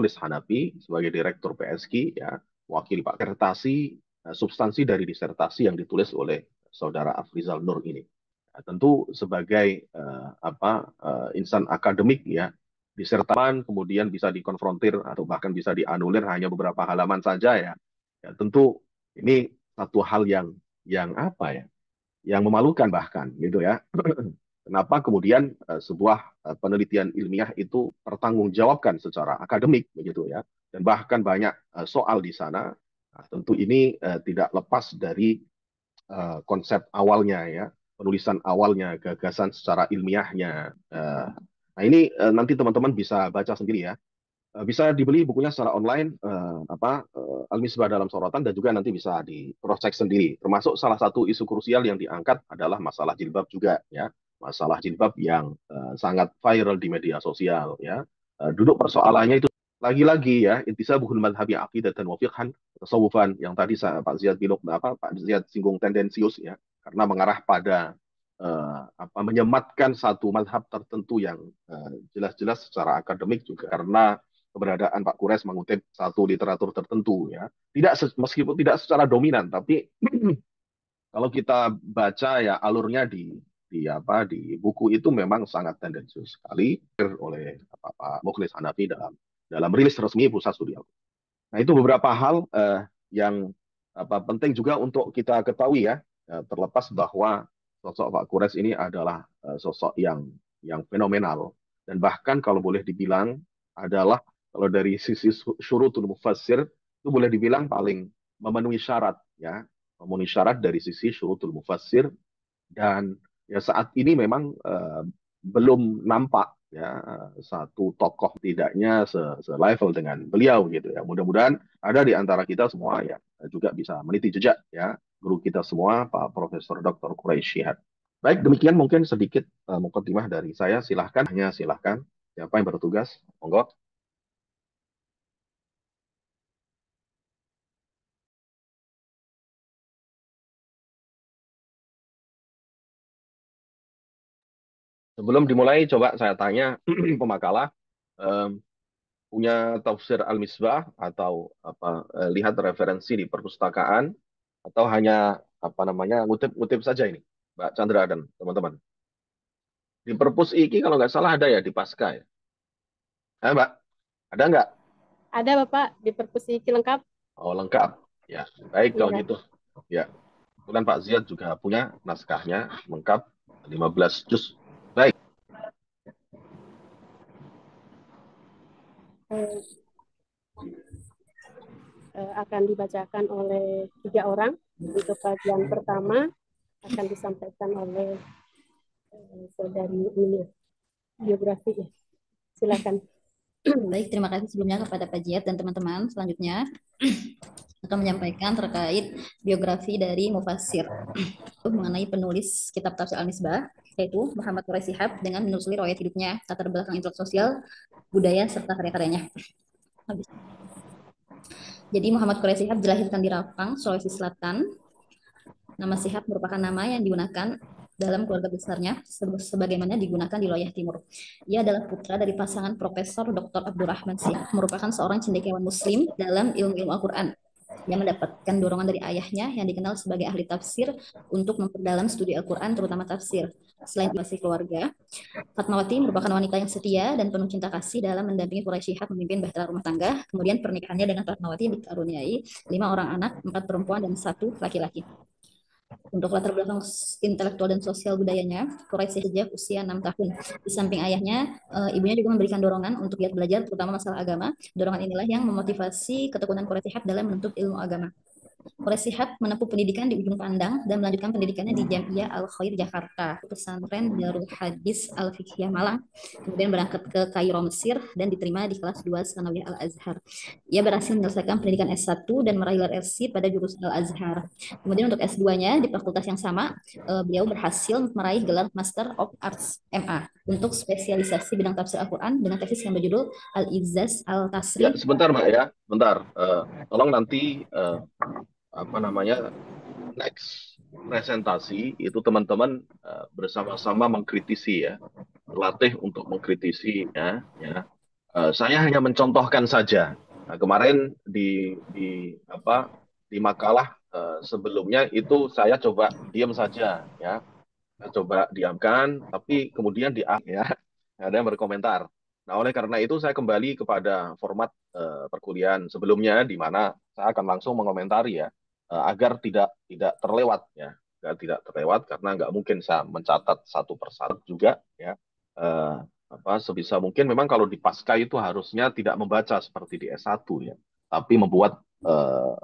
Tulis Hanafi sebagai Direktur PSG, ya, wakil Pak disertasi, substansi dari disertasi yang ditulis oleh Saudara Afrizal Nur ini. Nah, tentu sebagai insan akademik, ya, disertaman kemudian bisa dikonfrontir atau bahkan bisa dianulir hanya beberapa halaman saja, ya. Ya, tentu ini satu hal yang apa ya, yang memalukan bahkan gitu ya. Kenapa kemudian sebuah penelitian ilmiah itu pertanggungjawabkan secara akademik begitu ya, dan bahkan banyak soal di sana. Nah, tentu ini tidak lepas dari konsep awalnya, ya, penulisan awalnya, gagasan secara ilmiahnya. Nah, ini nanti teman-teman bisa baca sendiri ya. Bisa dibeli bukunya secara online, Al-Misbah dalam Sorotan, dan juga nanti bisa di cross check sendiri. Termasuk salah satu isu krusial yang diangkat adalah masalah jilbab juga, ya, masalah jilbab yang sangat viral di media sosial, ya. Duduk persoalannya itu lagi-lagi, ya, intisabuhul madhabi aqidatan wa fiqhan tasawufan, yang tadi Pak Ziyad bilang, Pak Ziyad singgung tendensius, ya, karena mengarah pada menyematkan satu madhab tertentu yang jelas-jelas secara akademik juga, karena keberadaan Pak Kures mengutip satu literatur tertentu, ya. Tidak meskipun tidak secara dominan, tapi kalau kita baca, ya, alurnya di buku itu memang sangat tendensius sekali oleh Pak Mukhlis Hanafi dalam dalam rilis resmi Pusat Studi Al. Nah, itu beberapa hal yang penting juga untuk kita ketahui, ya. Terlepas bahwa sosok Pak Kures ini adalah sosok yang fenomenal, dan bahkan kalau boleh dibilang adalah, kalau dari sisi syurutul mufassir, itu boleh dibilang paling memenuhi syarat, ya, memenuhi syarat dari sisi syurutul mufassir. Dan ya saat ini memang belum nampak, ya, satu tokoh tidaknya selevel dengan beliau gitu ya. Mudah-mudahan ada di antara kita semua, ya, juga bisa meniti jejak, ya, guru kita semua Pak Profesor Dr. Quraisy Shihab. Baik, demikian mungkin sedikit mukadimah dari saya. Silahkan, hanya silahkan, siapa yang bertugas, monggo. Sebelum dimulai, coba saya tanya pemakalah, em, punya tafsir Al-Misbah atau lihat referensi di perpustakaan, atau hanya ngutip-ngutip saja ini, Mbak Chandra dan teman-teman? Di perpus iki kalau nggak salah ada ya di Pasca, ya. Mbak, ada nggak? Ada Bapak di perpusiki lengkap? Oh, lengkap. Ya, baik kalau Iya. gitu. Ya, kebetulan Pak Ziad juga punya naskahnya lengkap, 15 juz. Baik. Eh, akan dibacakan oleh 3 orang. Untuk bagian pertama akan disampaikan oleh saudari ini, biografi ya. Silakan. Baik, terima kasih sebelumnya kepada Pak Jiat dan teman-teman. Selanjutnya akan menyampaikan terkait biografi dari Mufassir mengenai penulis kitab Tafsir Al-Misbah, yaitu Muhammad Quraisy Shihab, dengan menelusuri riwayat hidupnya, latar belakang intelek sosial, budaya, serta karya-karyanya. Jadi Muhammad Quraisy Shihab dilahirkan di Rapang, Sulawesi Selatan. Nama Shihab merupakan nama yang digunakan dalam keluarga besarnya sebagaimana digunakan di wilayah timur. Ia adalah putra dari pasangan Profesor Dr. Abdurrahman Shihab, merupakan seorang cendekiawan muslim dalam ilmu-ilmu Al-Quran. Ia mendapatkan dorongan dari ayahnya yang dikenal sebagai ahli tafsir untuk memperdalam studi Al-Quran, terutama tafsir. Selain masih keluarga, Fatmawati merupakan wanita yang setia dan penuh cinta kasih dalam mendampingi Quraisy Shihab memimpin bahtera rumah tangga. Kemudian pernikahannya dengan Fatmawati dikaruniai 5 orang anak, 4 perempuan dan 1 laki-laki. Untuk latar belakang intelektual dan sosial budayanya, Quraisy sejak usia 6 tahun. Di samping ayahnya, ibunya juga memberikan dorongan untuk giat belajar, terutama masalah agama. Dorongan inilah yang memotivasi ketekunan Quraisy Shihab dalam menuntut ilmu agama. Quraisy Shihab menempuh pendidikan di Ujung Pandang dan melanjutkan pendidikannya di Jamiah Al-Khair Jakarta, pesantren Darul Hadis Al-Fiqhiyah Malang, kemudian berangkat ke Kairo Mesir dan diterima di kelas 2 Sanawiyah Al-Azhar. Ia berhasil menyelesaikan pendidikan S1 dan meraih gelar RC pada jurusan Al-Azhar. Kemudian untuk S2-nya di fakultas yang sama, beliau berhasil meraih gelar Master of Arts MA untuk spesialisasi bidang tafsir Al-Quran dengan tesis yang berjudul Al-Izzaz Ya, Al-Tasri. sebentar Mbak, ya, bentar. Tolong nanti next presentasi itu teman-teman bersama-sama mengkritisi, ya, berlatih untuk mengkritisi, ya, ya, Saya hanya mencontohkan saja. Nah, kemarin di makalah sebelumnya itu saya coba diam saja ya. Saya coba diamkan, tapi kemudian ya ada yang berkomentar. Nah, oleh karena itu saya kembali kepada format perkuliahan sebelumnya di mana saya akan langsung mengomentari ya agar tidak terlewat ya, agar tidak terlewat karena nggak mungkin saya mencatat satu persatu juga ya. Eh, Sebisa mungkin memang kalau di pasca itu harusnya tidak membaca seperti di S1 ya, tapi membuat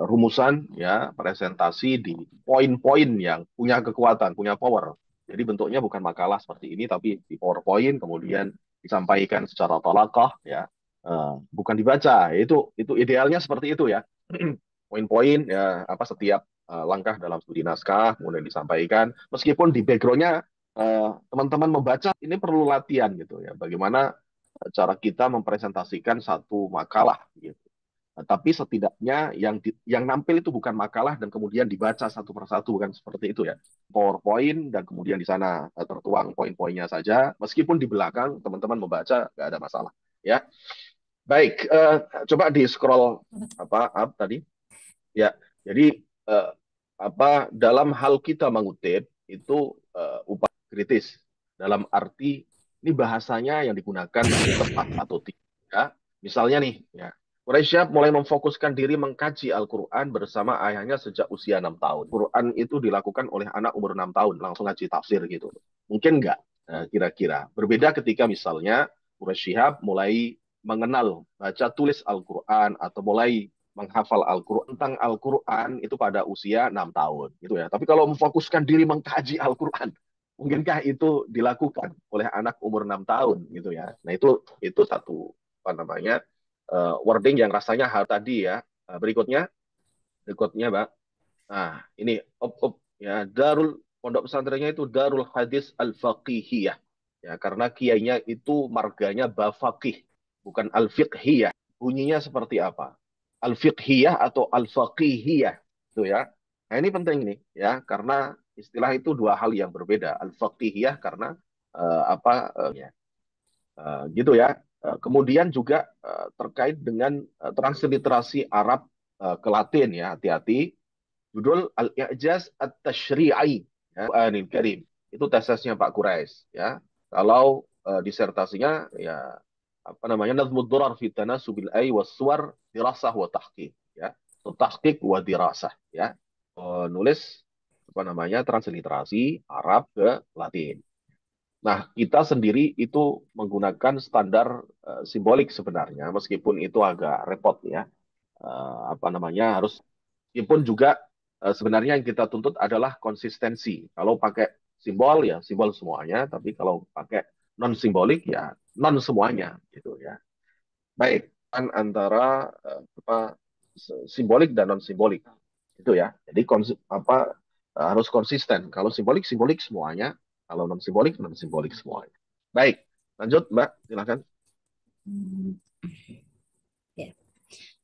rumusan ya presentasi di poin-poin yang punya kekuatan, punya power. Jadi bentuknya bukan makalah seperti ini, tapi di PowerPoint kemudian disampaikan secara talaqah ya. Bukan dibaca. Itu idealnya seperti itu ya. Poin-poin ya setiap langkah dalam studi naskah kemudian disampaikan. Meskipun di backgroundnya teman-teman membaca ini perlu latihan gitu ya. Bagaimana cara kita mempresentasikan satu makalah gitu. Nah, tapi setidaknya yang nampil itu bukan makalah dan kemudian dibaca satu persatu kan seperti itu ya. PowerPoint dan kemudian di sana tertuang poin-poinnya saja. Meskipun di belakang teman-teman membaca nggak ada masalah ya. Baik, coba di scroll up tadi ya. Jadi eh, dalam hal kita mengutip itu upaya kritis dalam arti ini bahasanya yang digunakan itu tepat atau tidak. Misalnya nih ya, Quraisy mulai memfokuskan diri mengkaji Al-Quran bersama ayahnya sejak usia 6 tahun. Quran itu dilakukan oleh anak umur 6 tahun, langsung ngaji tafsir gitu. Mungkin nggak kira-kira. Berbeda ketika misalnya Quraisy mulai mengenal baca tulis Al-Quran atau mulai menghafal Al-Quran tentang Al-Quran itu pada usia 6 tahun gitu ya. Tapi kalau memfokuskan diri mengkaji Al-Quran, mungkinkah itu dilakukan oleh anak umur 6 tahun gitu ya. Nah, itu satu wording yang rasanya hal tadi ya. Berikutnya, Mbak. Nah, ini ya pondok pesantrennya itu Darul Hadis Al-Faqihiyah. Ya, karena kiainya itu marganya Bafaqih, bukan Al-Fiqhiyah. Bunyinya seperti apa? Al-Fiqhiyah atau Al-Faqihiyah. Itu ya. Nah, ini penting nih ya, karena istilah itu dua hal yang berbeda. Al-Faqihiyah karena ya, gitu ya. Kemudian juga terkait dengan transliterasi Arab ke Latin ya, hati-hati. Judul Al-I'jaz At-Tashri'i ya, Al-Qur'anil Karim. Itu tesesnya Pak Quraisy ya. Kalau disertasinya ya Nazmud Durar fi Tanasubil Ai was-Suwar Dirasah wa Tahqiq ya. Tahqiq wa dirasah ya. Nulis transliterasi Arab ke Latin. Nah, kita sendiri itu menggunakan standar simbolik sebenarnya, meskipun itu agak repot ya. Harus meskipun juga sebenarnya yang kita tuntut adalah konsistensi. Kalau pakai simbol ya simbol semuanya, tapi kalau pakai non simbolik ya non semuanya gitu ya. Baik, kan antara simbolik dan non simbolik itu ya. Jadi harus konsisten. Kalau simbolik simbolik semuanya, kalau non simbolik semuanya. Baik, lanjut Mbak, silakan. Hmm, ya.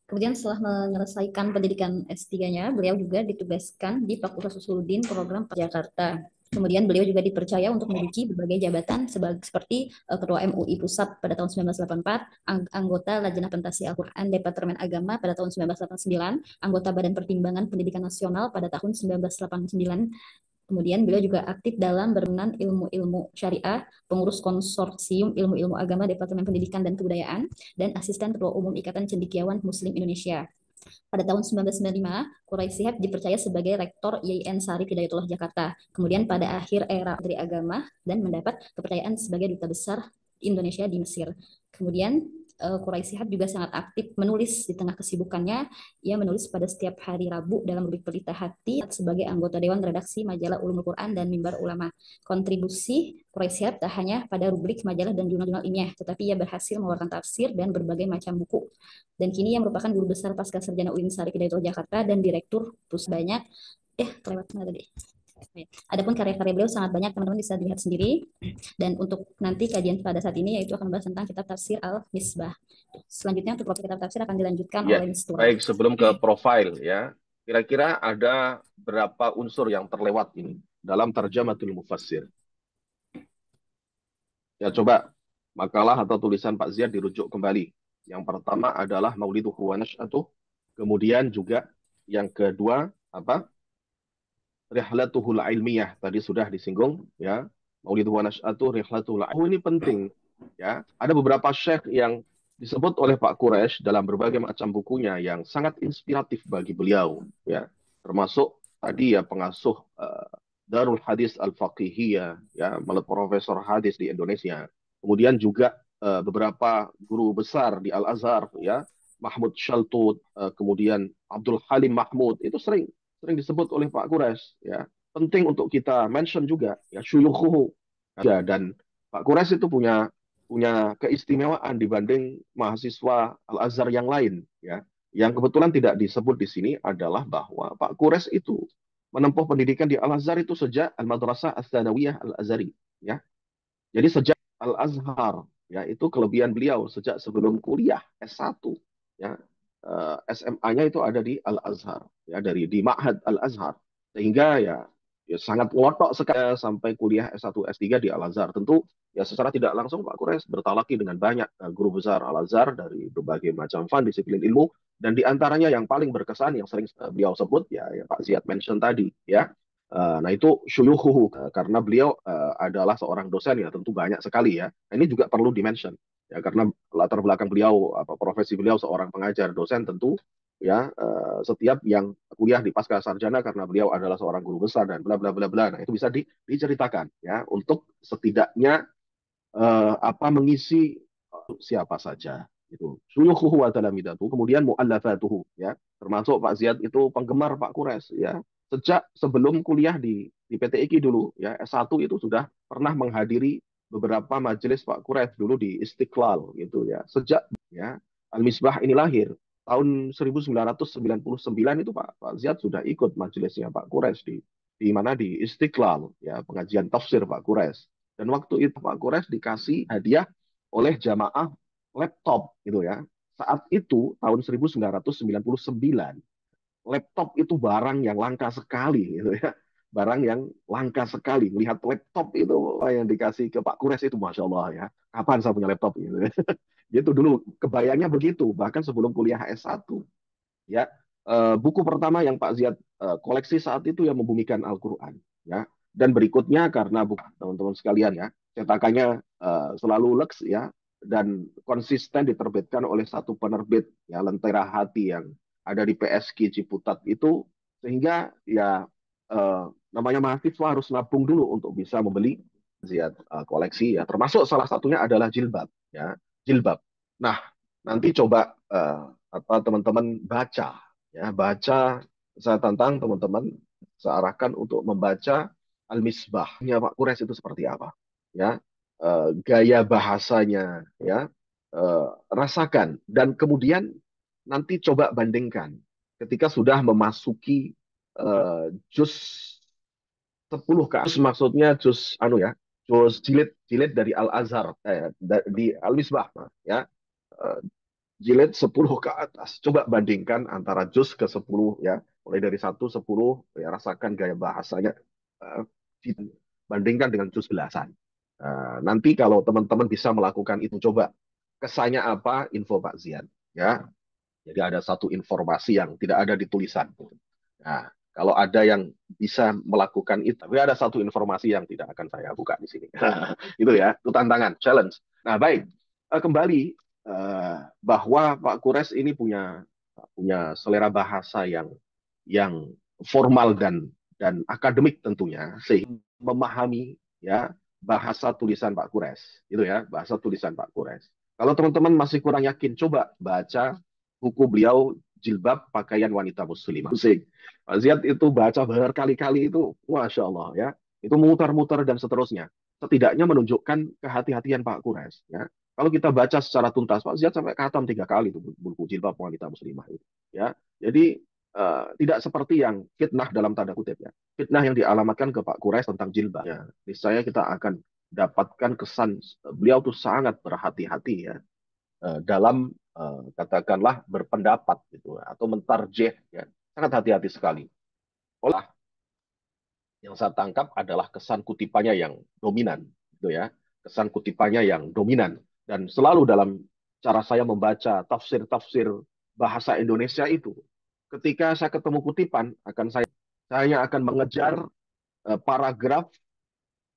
Kemudian setelah menyelesaikan pendidikan S3-nya, beliau juga ditugaskan di Fakultas Usuluddin Program Jakarta. Kemudian beliau juga dipercaya untuk menduduki berbagai jabatan seperti Ketua MUI Pusat pada tahun 1984, anggota Lajnah Pentasi Al-Quran Departemen Agama pada tahun 1989, anggota Badan Pertimbangan Pendidikan Nasional pada tahun 1989. Kemudian beliau juga aktif dalam berkenan ilmu-ilmu syariah, pengurus konsorsium ilmu-ilmu agama Departemen Pendidikan dan Kebudayaan, dan asisten ketua umum Ikatan Cendekiawan Muslim Indonesia. Pada tahun 1995, Quraisy Shihab dipercaya sebagai rektor IAIN Syarif Hidayatullah Jakarta. Kemudian pada akhir era Menteri Agama dan mendapat kepercayaan sebagai duta besar Indonesia di Mesir. Kemudian Quraisy Shihab juga sangat aktif menulis di tengah kesibukannya. Ia menulis pada setiap hari Rabu dalam rubrik Pelita Hati sebagai anggota Dewan Redaksi Majalah Ulumul Quran dan Mimbar Ulama. Kontribusi Quraisy Shihab tak hanya pada rubrik majalah dan jurnal-jurnal ilmiah, tetapi ia berhasil mengeluarkan tafsir dan berbagai macam buku. Dan kini ia merupakan guru besar pasca sarjana UIN Syarif Hidayatullah Jakarta dan direktur banyak. Kelewat tadi. Adapun karya-karya beliau sangat banyak, teman-teman bisa lihat sendiri. Dan untuk nanti kajian pada saat ini yaitu akan membahas tentang kitab tafsir Al-Misbah. Selanjutnya untuk kitab tafsir akan dilanjutkan oleh Mistura. Baik, sebelum ke profil ya, kira-kira ada berapa unsur yang terlewat ini dalam Tarjamatul Mufassir? Ya coba makalah atau tulisan Pak Ziyad dirujuk kembali. Yang pertama adalah Mauliduhu wa Nash'atuh, kemudian juga yang kedua apa? Rihlatuhul ilmiyah tadi sudah disinggung ya. Mauliduhu wa Nash'atuh, Rihlatuhul ilmiyah. Ini penting ya. Ada beberapa syekh yang disebut oleh Pak Quraisy dalam berbagai macam bukunya yang sangat inspiratif bagi beliau ya. Termasuk tadi ya pengasuh Darul Hadis Al-Faqihiyah ya, profesor hadis di Indonesia. Kemudian juga beberapa guru besar di Al-Azhar ya, Mahmud Shaltut, kemudian Abdul Halim Mahmud itu sering sering disebut oleh Pak Quraisy ya. Penting untuk kita mention juga ya syuyukhuhu ya, dan Pak Quraisy itu punya punya keistimewaan dibanding mahasiswa Al-Azhar yang lain ya. Yang kebetulan tidak disebut di sini adalah bahwa Pak Quraisy itu menempuh pendidikan di Al-Azhar itu sejak Al-Madrasah Ats-Tsanawiyah Al-Azhari ya. Jadi sejak Al-Azhar ya, itu kelebihan beliau sejak sebelum kuliah S1 ya. SMA-nya itu ada di Al-Azhar ya, dari di Ma'had Al-Azhar, sehingga ya, ya sangat ngotok sekali sampai kuliah S1 S3 di Al-Azhar. Tentu ya secara tidak langsung Pak Quraisy bertalaki dengan banyak guru besar Al-Azhar dari berbagai macam fan disiplin ilmu, dan di antaranya yang paling berkesan yang sering beliau sebut ya, yang Pak Ziyad mention tadi ya. Nah itu syuyuhuhu, karena beliau adalah seorang dosen ya, tentu banyak sekali ya. Nah, ini juga perlu dimention ya, karena latar belakang beliau, apa profesi beliau seorang pengajar dosen, tentu ya setiap yang kuliah di pasca sarjana karena beliau adalah seorang guru besar dan bla bla bla bla. Nah itu bisa diceritakan ya, untuk setidaknya apa mengisi siapa saja itu suyukhuhu wa talamidatuhu, kemudian muallafatuhu ya, termasuk Pak Ziyad itu penggemar Pak Quraisy ya, sejak sebelum kuliah di PTIQ dulu ya, S1 itu sudah pernah menghadiri beberapa majelis Pak Quraisy dulu di Istiqlal gitu ya. Sejak ya Al-Misbah ini lahir tahun 1999 itu Pak Ziyad sudah ikut majelisnya Pak Quraisy di mana di Istiqlal ya, pengajian tafsir Pak Quraisy. Dan waktu itu Pak Quraisy dikasih hadiah oleh jamaah laptop gitu ya. Saat itu tahun 1999, laptop itu barang yang langka sekali gitu ya. Barang yang langka sekali. Lihat laptop itu yang dikasih ke Pak Quraisy itu Masya Allah ya. Kapan saya punya laptop gitu ya. Itu dulu kebayangnya begitu, bahkan sebelum kuliah S1 ya. Buku pertama yang Pak Ziyad koleksi saat itu yang membumikan Al-Quran ya. Dan berikutnya karena teman-teman sekalian ya, cetakannya selalu lux ya, dan konsisten diterbitkan oleh satu penerbit ya, Lentera Hati yang ada di PSK Ciputat itu, sehingga ya namanya mahasiswa harus nabung dulu untuk bisa membeli Ziyad koleksi ya, termasuk salah satunya adalah jilbab ya, jilbab. Nah nanti coba apa teman-teman baca ya, baca, saya tantang teman-teman, saya arahkan untuk membaca Al-Misbahnya Pak Quraisy itu seperti apa ya. Gaya bahasanya ya, rasakan, dan kemudian nanti coba bandingkan ketika sudah memasuki juz 10 ke atas, maksudnya juz anu ya, juz jilid dari Al-Azhar di Al-Misbah ya, eh, jilid 10 ke atas. Coba bandingkan antara juz ke 10 ya, mulai dari 1 10 ya, rasakan gaya bahasanya, eh, bandingkan dengan juz belasan. Nanti kalau teman-teman bisa melakukan itu, coba kesannya apa, info Pak Zian ya. Jadi ada satu informasi yang tidak ada di tulisan. Nah, kalau ada yang bisa melakukan itu, tapi ada satu informasi yang tidak akan saya buka di sini. Itu ya, itu tantangan, challenge. Nah, baik. Kembali bahwa Pak Quraisy ini punya punya selera bahasa yang formal dan akademik tentunya, sehingga memahami ya bahasa tulisan Pak Quraisy. Itu ya, bahasa tulisan Pak Quraisy. Kalau teman-teman masih kurang yakin, coba baca buku beliau Jilbab Pakaian Wanita Muslimah. Pusing. Pak Ziyad itu baca berkali-kali itu, Masya Allah ya. Itu mutar-mutar dan seterusnya. Setidaknya menunjukkan kehati-hatian Pak Quraisy. Ya. Kalau kita baca secara tuntas, Pak Ziyad sampai khatam 3 kali itu buku Jilbab Wanita Muslimah itu. Ya. Jadi tidak seperti yang fitnah dalam tanda kutip ya. Fitnah yang dialamatkan ke Pak Quraisy tentang jilbab. Ya. Niscaya kita akan dapatkan kesan beliau tuh sangat berhati-hati ya, dalam katakanlah berpendapat gitu atau mentarjeh ya, sangat hati-hati sekali. Olah yang saya tangkap adalah kesan kutipannya yang dominan gitu ya. kesan kutipannya yang dominan. Dan selalu dalam cara saya membaca tafsir-tafsir bahasa Indonesia itu, ketika saya ketemu kutipan, saya akan mengejar paragraf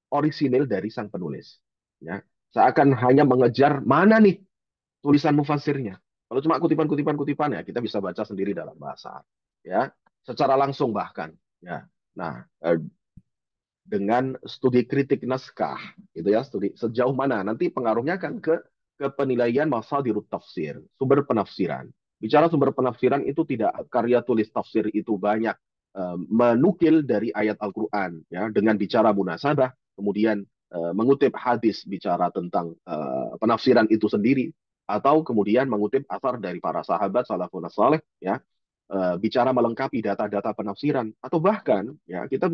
orisinil dari sang penulis. Ya, saya akan hanya mengejar mana nih tulisan mufasirnya. Kalau cuma kutipan-kutipan ya kita bisa baca sendiri dalam bahasa, ya, secara langsung bahkan. Ya, nah dengan studi kritik naskah, itu ya, studi sejauh mana nanti pengaruhnya kan ke penilaian masadirut tafsir, sumber penafsiran. Bicara sumber penafsiran itu tidak karya tulis tafsir itu banyak menukil dari ayat Al-Quran, ya, dengan bicara munasabah, kemudian mengutip hadis bicara tentang penafsiran itu sendiri, atau kemudian mengutip asar dari para sahabat salafun saleh, ya, bicara melengkapi data-data penafsiran, atau bahkan ya kita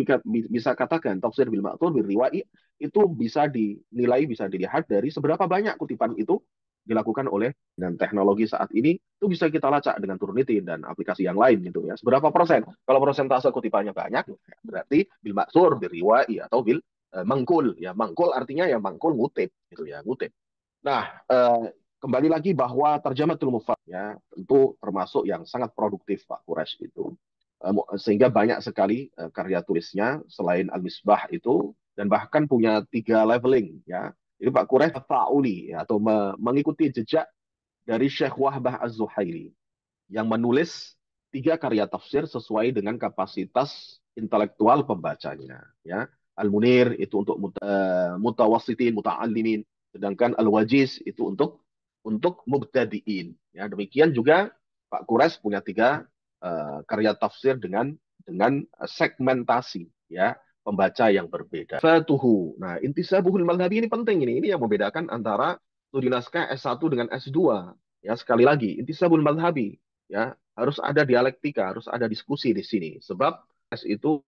bisa katakan tafsir bil ma'thur bil riwai itu bisa dinilai, bisa dilihat dari seberapa banyak kutipan itu dilakukan oleh, dan teknologi saat ini itu bisa kita lacak dengan Turnitin dan aplikasi yang lain gitu ya, seberapa persen. Kalau persentase kutipannya banyak berarti bil ma'thur bil riwai atau bil mangkul, ya, mangkul artinya ya mangkul ngutip gitu ya, ngutip. Nah, kembali lagi bahwa terjematul mufasir ya tentu termasuk yang sangat produktif Pak Quraisy itu. Sehingga banyak sekali karya tulisnya selain Al-Misbah itu, dan bahkan punya 3 leveling ya. Jadi Pak Quraisy ta'uli ya, atau mengikuti jejak dari Syekh Wahbah Az-Zuhaili yang menulis 3 karya tafsir sesuai dengan kapasitas intelektual pembacanya ya. Al-Munir itu untuk mutawassitin, muta'allimin, sedangkan Al-Wajiz itu untuk mubtadiin. Ya, demikian juga Pak Quraisy punya 3 karya tafsir dengan segmentasi ya pembaca yang berbeda. Fatuhu. Nah, intisabuhul madhabi ini penting ini. Ini yang membedakan antara studi naskah S1 dengan S2. Ya, sekali lagi, intisabul madhabi ya harus ada dialektika, harus ada diskusi di sini. Sebab S itu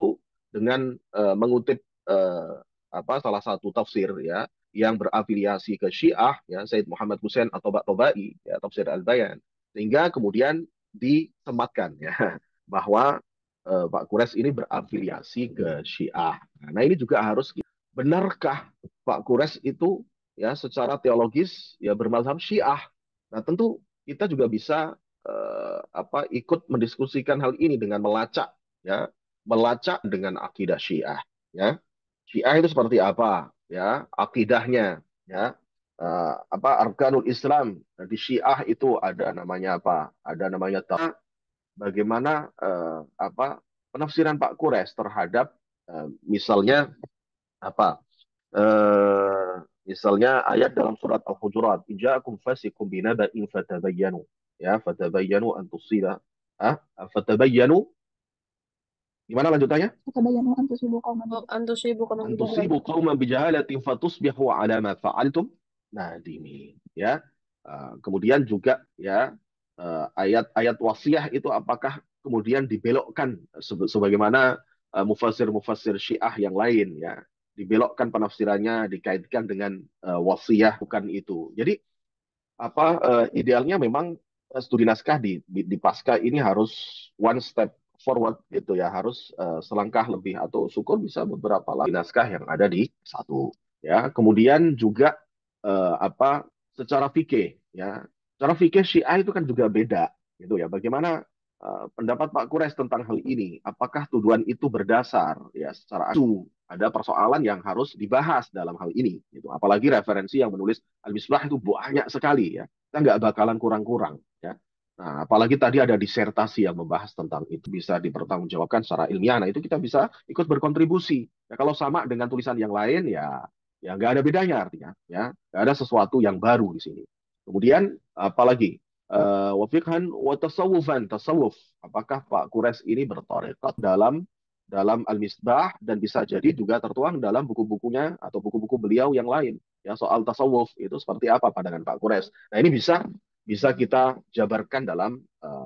dengan mengutip salah satu tafsir ya yang berafiliasi ke Syiah, ya, Said Muhammad Hussein atau Tobai, ya, tafsir Al-Bayan, sehingga kemudian disematkan ya bahwa Pak Quraisy ini berafiliasi ke Syiah. Nah, ini juga harus, benarkah Pak Quraisy itu ya secara teologis ya bermazhab Syiah? Nah, tentu kita juga bisa ikut mendiskusikan hal ini dengan melacak ya, melacak dengan akidah Syiah ya. Syiah itu seperti apa ya akidahnya ya, arkanul Islam di Syiah itu ada namanya apa, ada namanya bagaimana penafsiran Pak Quraisy terhadap misalnya apa misalnya ayat dalam surat Al-Hujurat, "Ja'akum fasiqun binaba'in fatabayyanu." Ya, fatabayyanu an tusila, fatabayyanu, gimana lanjutannya? فتبينوا أن تصيبوا قوما أن تصيبوا قوما An بجهالة. tusibu qauman bijahalatin fatusbihu ala ma fa'altum nadimin. Ya. Kemudian juga ya ayat-ayat wasiah itu apakah kemudian dibelokkan sebagaimana mufasir-mufasir Syiah yang lain ya, dibelokkan penafsirannya dikaitkan dengan wasiah, bukan itu. Jadi idealnya memang studi naskah di pasca ini harus one step forward gitu ya, harus selangkah lebih, atau syukur bisa beberapa lagi naskah yang ada di satu ya. Kemudian juga secara fikih ya, secara fikih Syiah itu kan juga beda gitu ya. Bagaimana pendapat Pak Quraisy tentang hal ini? Apakah tuduhan itu berdasar ya secara ada persoalan yang harus dibahas dalam hal ini gitu. Apalagi referensi yang menulis Al-Misbah itu banyak sekali ya, kita nggak bakalan kurang-kurang ya. Nah, apalagi tadi ada disertasi yang membahas tentang itu, bisa dipertanggungjawabkan secara ilmiah. Nah, itu kita bisa ikut berkontribusi ya. Kalau sama dengan tulisan yang lain ya nggak ada bedanya, artinya ya nggak ada sesuatu yang baru di sini. Kemudian apalagi wafiqhan wa tasawufan, tasawuf, apakah Pak Quraisy ini bertarekat dalam Al-Misbah, dan bisa jadi juga tertuang dalam buku-bukunya atau buku-buku beliau yang lain ya, soal tasawuf itu seperti apa pandangan Pak Quraisy. Nah, ini bisa kita jabarkan dalam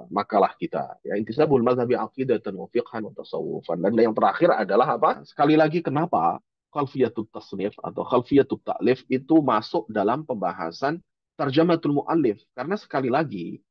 makalah kita ya, intisabul mazhabi aqidatan wa fiqhan wa tasawufan. Dan yang terakhir adalah apa, sekali lagi, kenapa khalfiyatut tasnif atau khalfiyatut ta'lif itu masuk dalam pembahasan tarjamatul muallif, karena sekali lagi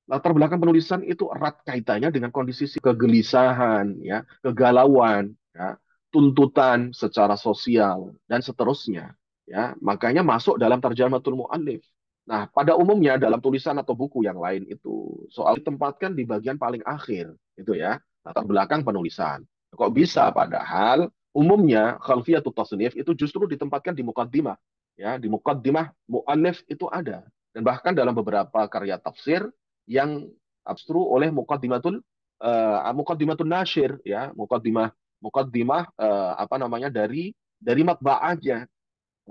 latar belakang penulisan itu erat kaitannya dengan kondisi kegelisahan, ya, kegalauan, ya, tuntutan secara sosial dan seterusnya. ya, makanya masuk dalam tarjamatul muallif. Nah, pada umumnya dalam tulisan atau buku yang lain itu soal ditempatkan di bagian paling akhir, itu ya, latar belakang penulisan. Kok bisa? Padahal umumnya khalfiyatut tasnif itu justru ditempatkan di muqaddimah, ya, di muqaddimah muallif itu ada. Dan bahkan dalam beberapa karya tafsir yang abstru oleh muqaddimatul nasyir, ya, muqaddimah apa namanya, dari matbaahnya.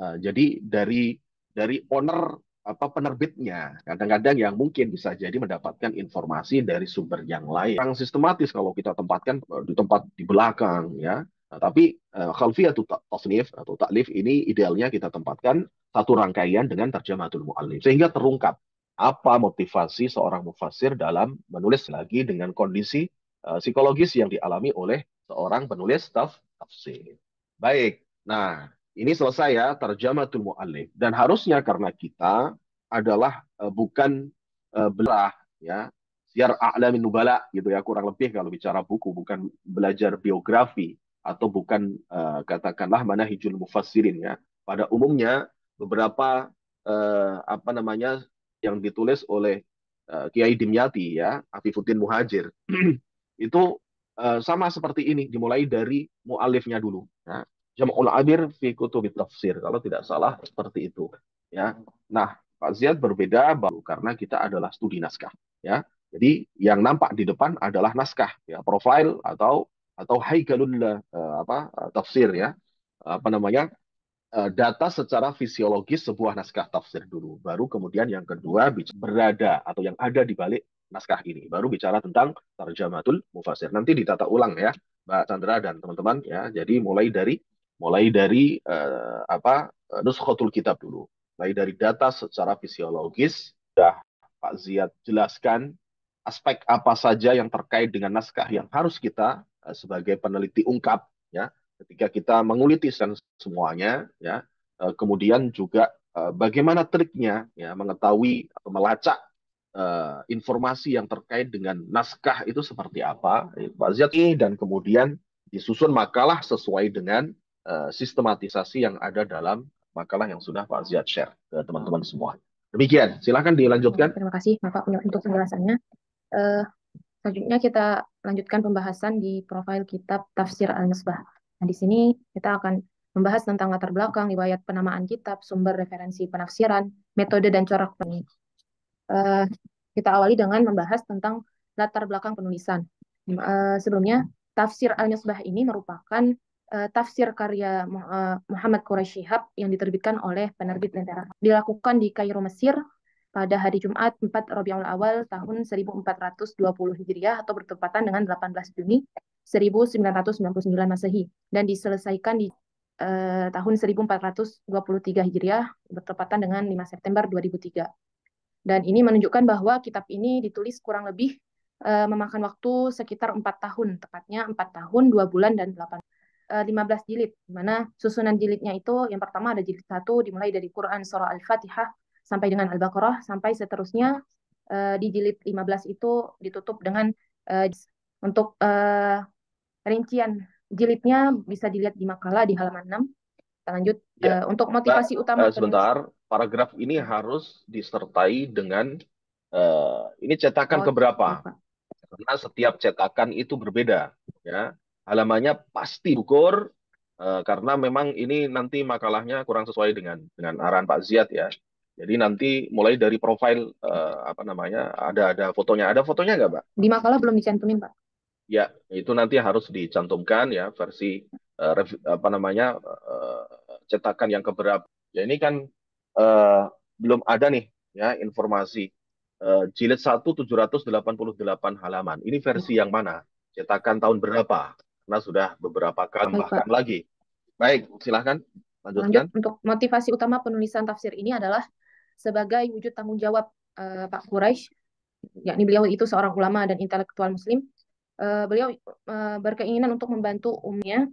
Nah, jadi dari owner apa penerbitnya, kadang-kadang yang mungkin bisa jadi mendapatkan informasi dari sumber yang lain. Yang sistematis kalau kita tempatkan di tempat di belakang, ya. Nah, tapi khalfiyatut tasnif atau taklif ini idealnya kita tempatkan satu rangkaian dengan tarjamatul muallif sehingga terungkap apa motivasi seorang mufassir dalam menulis, lagi dengan kondisi psikologis yang dialami oleh seorang penulis tafsir. Baik. Nah, ini selesai ya tarjamatul muallif, dan harusnya karena kita adalah bukan belah, ya, siar a'lamin nubala gitu ya, kurang lebih kalau bicara buku, bukan belajar biografi atau bukan katakanlah manahijul mufassirin ya. Pada umumnya beberapa apa namanya yang ditulis oleh Kiai Dimyati ya, Afifuddin Muhajir itu sama seperti ini, dimulai dari muallifnya dulu ya. Jam'ul Abir fi kutubit tafsir, kalau tidak salah seperti itu ya. Nah, Pak Ziyad berbeda baru karena kita adalah studi naskah ya. Jadi yang nampak di depan adalah naskah ya, profil atau haikalul tafsir ya. Apa namanya? Data secara fisiologis sebuah naskah tafsir dulu. Baru kemudian yang kedua berada atau yang ada di balik naskah ini. Baru bicara tentang tarjamatul mufassir. Nanti ditata ulang ya, Mbak Chandra dan teman-teman ya. Jadi mulai dari nuskhatul kitab dulu. Mulai dari data secara fisiologis, sudah Pak Ziyad jelaskan aspek apa saja yang terkait dengan naskah yang harus kita sebagai peneliti ungkap ya ketika kita menguliti semuanya ya. Kemudian juga bagaimana triknya ya mengetahui atau melacak informasi yang terkait dengan naskah itu seperti apa Pak Ziyad, dan kemudian disusun makalah sesuai dengan sistematisasi yang ada dalam makalah yang sudah Pak Ziyad share ke teman-teman semua. Demikian, silakan dilanjutkan. Terima kasih Bapak untuk penjelasannya. Selanjutnya kita lanjutkan pembahasan di profil kitab Tafsir Al-Misbah. Nah, di sini kita akan membahas tentang latar belakang, riwayat penamaan kitab, sumber referensi penafsiran, metode dan corak penulis. Kita awali dengan membahas tentang latar belakang penulisan. Sebelumnya, Tafsir Al-Misbah ini merupakan tafsir karya Muhammad Quraish Shihab yang diterbitkan oleh penerbit Lentera. Dilakukan di Kairo, Mesir pada hari Jumat 4 Rabiul Awal tahun 1420 Hijriah atau bertepatan dengan 18 Juni 1999 Masehi dan diselesaikan di tahun 1423 Hijriah bertepatan dengan 5 September 2003. Dan ini menunjukkan bahwa kitab ini ditulis kurang lebih memakan waktu sekitar 4 tahun, tepatnya 4 tahun, 2 bulan, dan 15 jilid, di mana susunan jilidnya itu yang pertama ada jilid 1 dimulai dari Quran Surah Al-Fatihah sampai dengan Al-Baqarah, sampai seterusnya di jilid 15 itu ditutup dengan untuk rincian jilidnya bisa dilihat di makalah di halaman 6. Kita lanjut Ya, untuk motivasi utama. sebentar, paragraf ini harus disertai dengan ini cetakan keberapa? Karena setiap cetakan itu berbeda ya. Halamannya pasti ukur karena memang ini nanti makalahnya kurang sesuai dengan arahan Pak Ziyad ya. Jadi nanti mulai dari profil apa namanya, ada fotonya. Ada fotonya nggak, Pak? Di makalah belum dicantumin, Pak. Ya, itu nanti harus dicantumkan ya versi apa namanya cetakan yang keberapa. Ya ini kan belum ada nih ya informasi jilid 1 788 halaman. Ini versi yang mana? Cetakan tahun berapa? Karena sudah beberapa kali tambahkan lagi. Baik, silahkan lanjutkan. Lanjut, untuk motivasi utama penulisan tafsir ini adalah sebagai wujud tanggung jawab Pak Quraish, yakni beliau itu seorang ulama dan intelektual muslim. Beliau berkeinginan untuk membantu umumnya,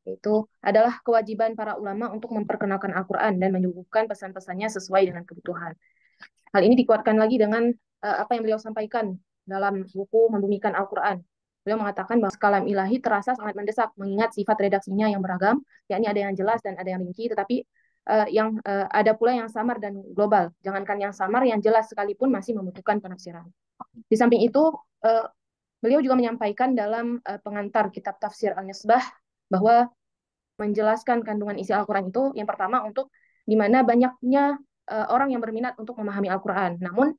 yaitu adalah kewajiban para ulama untuk memperkenalkan Al-Quran dan menyuguhkan pesan-pesannya sesuai dengan kebutuhan. Hal ini dikuatkan lagi dengan apa yang beliau sampaikan dalam buku Membumikan Al-Quran. Beliau mengatakan bahwa kalam ilahi terasa sangat mendesak mengingat sifat redaksinya yang beragam, yakni ada yang jelas dan ada yang rinci, tetapi ada pula yang samar dan global. Jangankan yang samar, yang jelas sekalipun masih membutuhkan penafsiran. Di samping itu, beliau juga menyampaikan dalam pengantar kitab Tafsir Al-Misbah bahwa menjelaskan kandungan isi Al-Quran itu yang pertama untuk di mana banyaknya orang yang berminat untuk memahami Al-Quran. Namun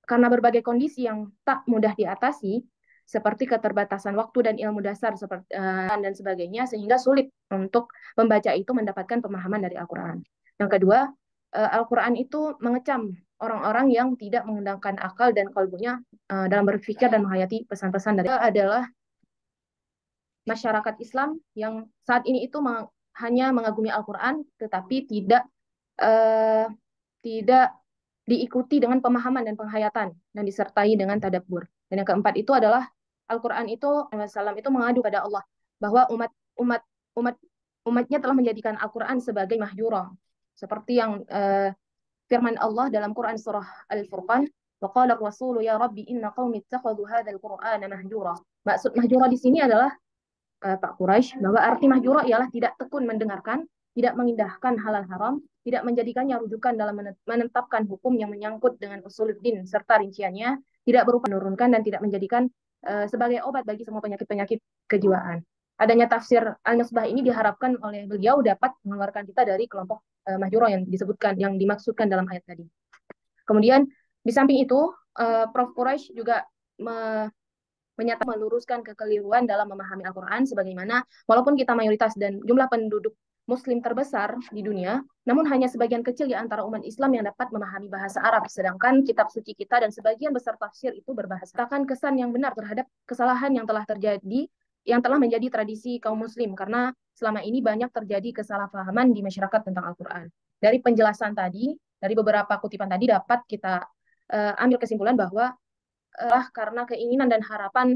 karena berbagai kondisi yang tak mudah diatasi, seperti keterbatasan waktu dan ilmu dasar seperti dan sebagainya, sehingga sulit untuk membaca itu mendapatkan pemahaman dari Al-Quran. Yang kedua, Al-Quran itu mengecam orang-orang yang tidak menggunakan akal dan kalbunya dalam berpikir dan menghayati pesan-pesan dari adalah masyarakat Islam yang saat ini itu hanya mengagumi Al-Quran, tetapi tidak diikuti dengan pemahaman dan penghayatan dan disertai dengan tadabbur. Dan yang keempat itu adalah Al-Quran itu Wasallam itu mengadu pada Allah bahwa umat umat umatnya telah menjadikan Al-Quran sebagai mahjura. Seperti yang firman Allah dalam Quran surah Al-Furqan, wa qala ar-rasulu ya rabbi inna qaumi ittakhadhu hadzal qur'ana mahjura. Maksud mahjura di sini adalah Pak Quraisy bahwa arti mahjura ialah tidak tekun mendengarkan, tidak mengindahkan halal haram, tidak menjadikannya rujukan dalam menetapkan hukum yang menyangkut dengan usuluddin serta rinciannya, tidak berupa menurunkan dan tidak menjadikan sebagai obat bagi semua penyakit-penyakit kejiwaan. Adanya tafsir Al-Misbah ini diharapkan oleh beliau dapat mengeluarkan kita dari kelompok mahjura yang disebutkan, yang dimaksudkan dalam ayat tadi. Kemudian di samping itu, Prof. Quraisy juga meluruskan kekeliruan dalam memahami Al-Quran sebagaimana walaupun kita mayoritas dan jumlah penduduk Muslim terbesar di dunia, namun hanya sebagian kecil di antara umat Islam yang dapat memahami bahasa Arab, sedangkan kitab suci kita dan sebagian besar tafsir itu berbahasa. Akan kesan yang benar terhadap kesalahan yang telah terjadi, yang telah menjadi tradisi kaum Muslim, karena selama ini banyak terjadi kesalahpahaman di masyarakat tentang Al-Quran. Dari penjelasan tadi, dari beberapa kutipan tadi dapat kita ambil kesimpulan bahwa karena keinginan dan harapan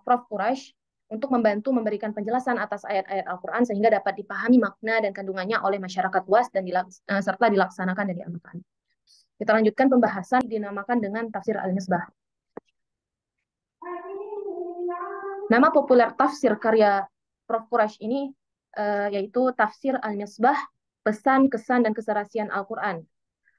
Prof. Quraisy untuk membantu memberikan penjelasan atas ayat-ayat Al-Quran sehingga dapat dipahami makna dan kandungannya oleh masyarakat luas dan serta dilaksanakan dan diamalkan. Kita lanjutkan pembahasan dinamakan dengan Tafsir Al-Misbah. Nama populer tafsir karya Prof. Quraisy ini yaitu Tafsir Al-Misbah, Pesan, Kesan, dan Keserasian Al-Quran.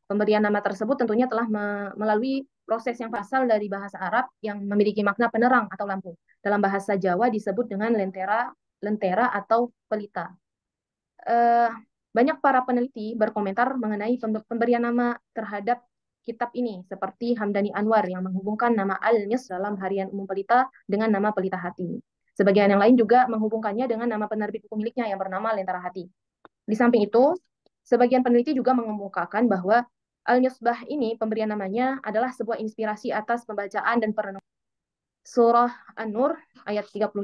Pemberian nama tersebut tentunya telah melalui proses yang berasal dari bahasa Arab yang memiliki makna penerang atau lampu. Dalam bahasa Jawa disebut dengan lentera atau pelita. Banyak para peneliti berkomentar mengenai pemberian nama terhadap kitab ini, seperti Hamdani Anwar yang menghubungkan nama Al-Mis dalam Harian Umum Pelita dengan nama Pelita Hati. Sebagian yang lain juga menghubungkannya dengan nama penerbit buku miliknya yang bernama Lentera Hati. Di samping itu, sebagian peneliti juga mengemukakan bahwa Al-Misbah ini pemberian namanya adalah sebuah inspirasi atas pembacaan dan perenungan surah An-Nur ayat 35.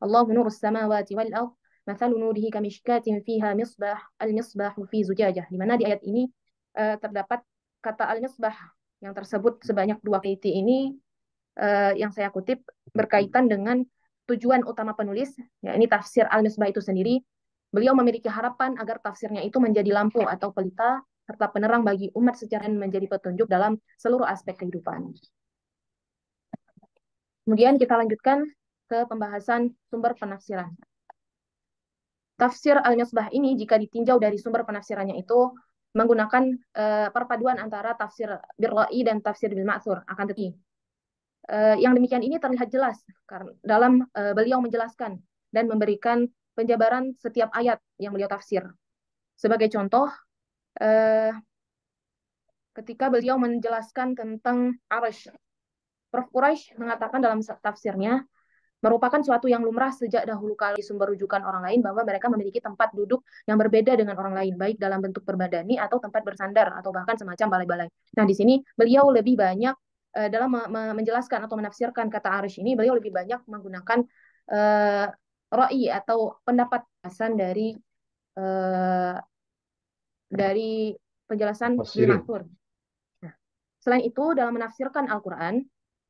Allahu nurus samawati wal ardh, mathalu nurihi kamishkatin fiha misbah, al-misbahu fi zujajah. Di mana di ayat ini terdapat kata al-misbah yang tersebut sebanyak 2 kali. Ini yang saya kutip berkaitan dengan tujuan utama penulis, yakni tafsir Al-Misbah itu sendiri. Beliau memiliki harapan agar tafsirnya itu menjadi lampu atau pelita serta penerang bagi umat secara menjadi petunjuk dalam seluruh aspek kehidupan. Kemudian kita lanjutkan ke pembahasan sumber penafsiran. Tafsir Al-Misbah ini jika ditinjau dari sumber penafsirannya itu menggunakan perpaduan antara tafsir bil-ra'i dan tafsir bil-ma'thur. Akan tetapi yang demikian ini terlihat jelas dalam beliau menjelaskan dan memberikan penjabaran setiap ayat yang beliau tafsir. Sebagai contoh, ketika beliau menjelaskan tentang Arsy, Prof. Quraisy mengatakan dalam tafsirnya, merupakan suatu yang lumrah sejak dahulu kali sumber rujukan orang lain bahwa mereka memiliki tempat duduk yang berbeda dengan orang lain, baik dalam bentuk berbadani atau tempat bersandar atau bahkan semacam balai-balai. Nah, di sini beliau lebih banyak dalam menjelaskan atau menafsirkan kata Arsy ini, beliau lebih banyak menggunakan ra'i atau pendapat dari penjelasan Bil-Ma'thur. Nah, selain itu, dalam menafsirkan Al-Quran,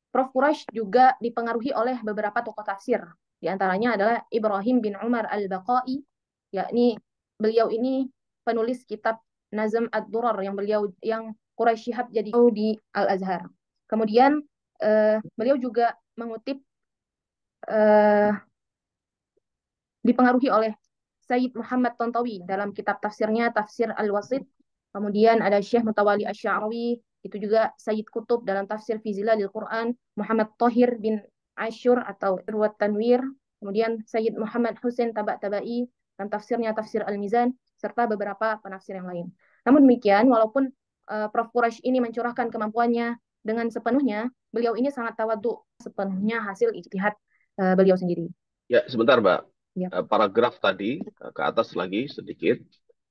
Prof. Quraisy juga dipengaruhi oleh beberapa tokoh tafsir. Di antaranya adalah Ibrahim bin Umar Al-Baqai, yakni beliau ini penulis kitab Nazm Ad-Durar yang Quraisy Shihab jadi di Al-Azhar. Kemudian beliau juga mengutip dipengaruhi oleh Sayyid Muhammad Tontowi dalam kitab tafsirnya Tafsir Al-Wasit. Kemudian ada Syekh Mutawali Asy-Sya'rawi, itu juga Sayyid Qutb dalam tafsir fi Zilalil Quran, Muhammad Thohir bin Ashur atau Irwat Tanwir, kemudian Sayyid Muhammad Husain Tabatabai dalam tafsirnya Tafsir Al-Mizan, serta beberapa penafsir yang lain. Namun demikian, walaupun Prof. Quraisy ini mencurahkan kemampuannya dengan sepenuhnya, beliau ini sangat tawadhu, sepenuhnya hasil ijtihad beliau sendiri. Ya, sebentar, Mbak. Ya. Paragraf tadi ke atas lagi sedikit.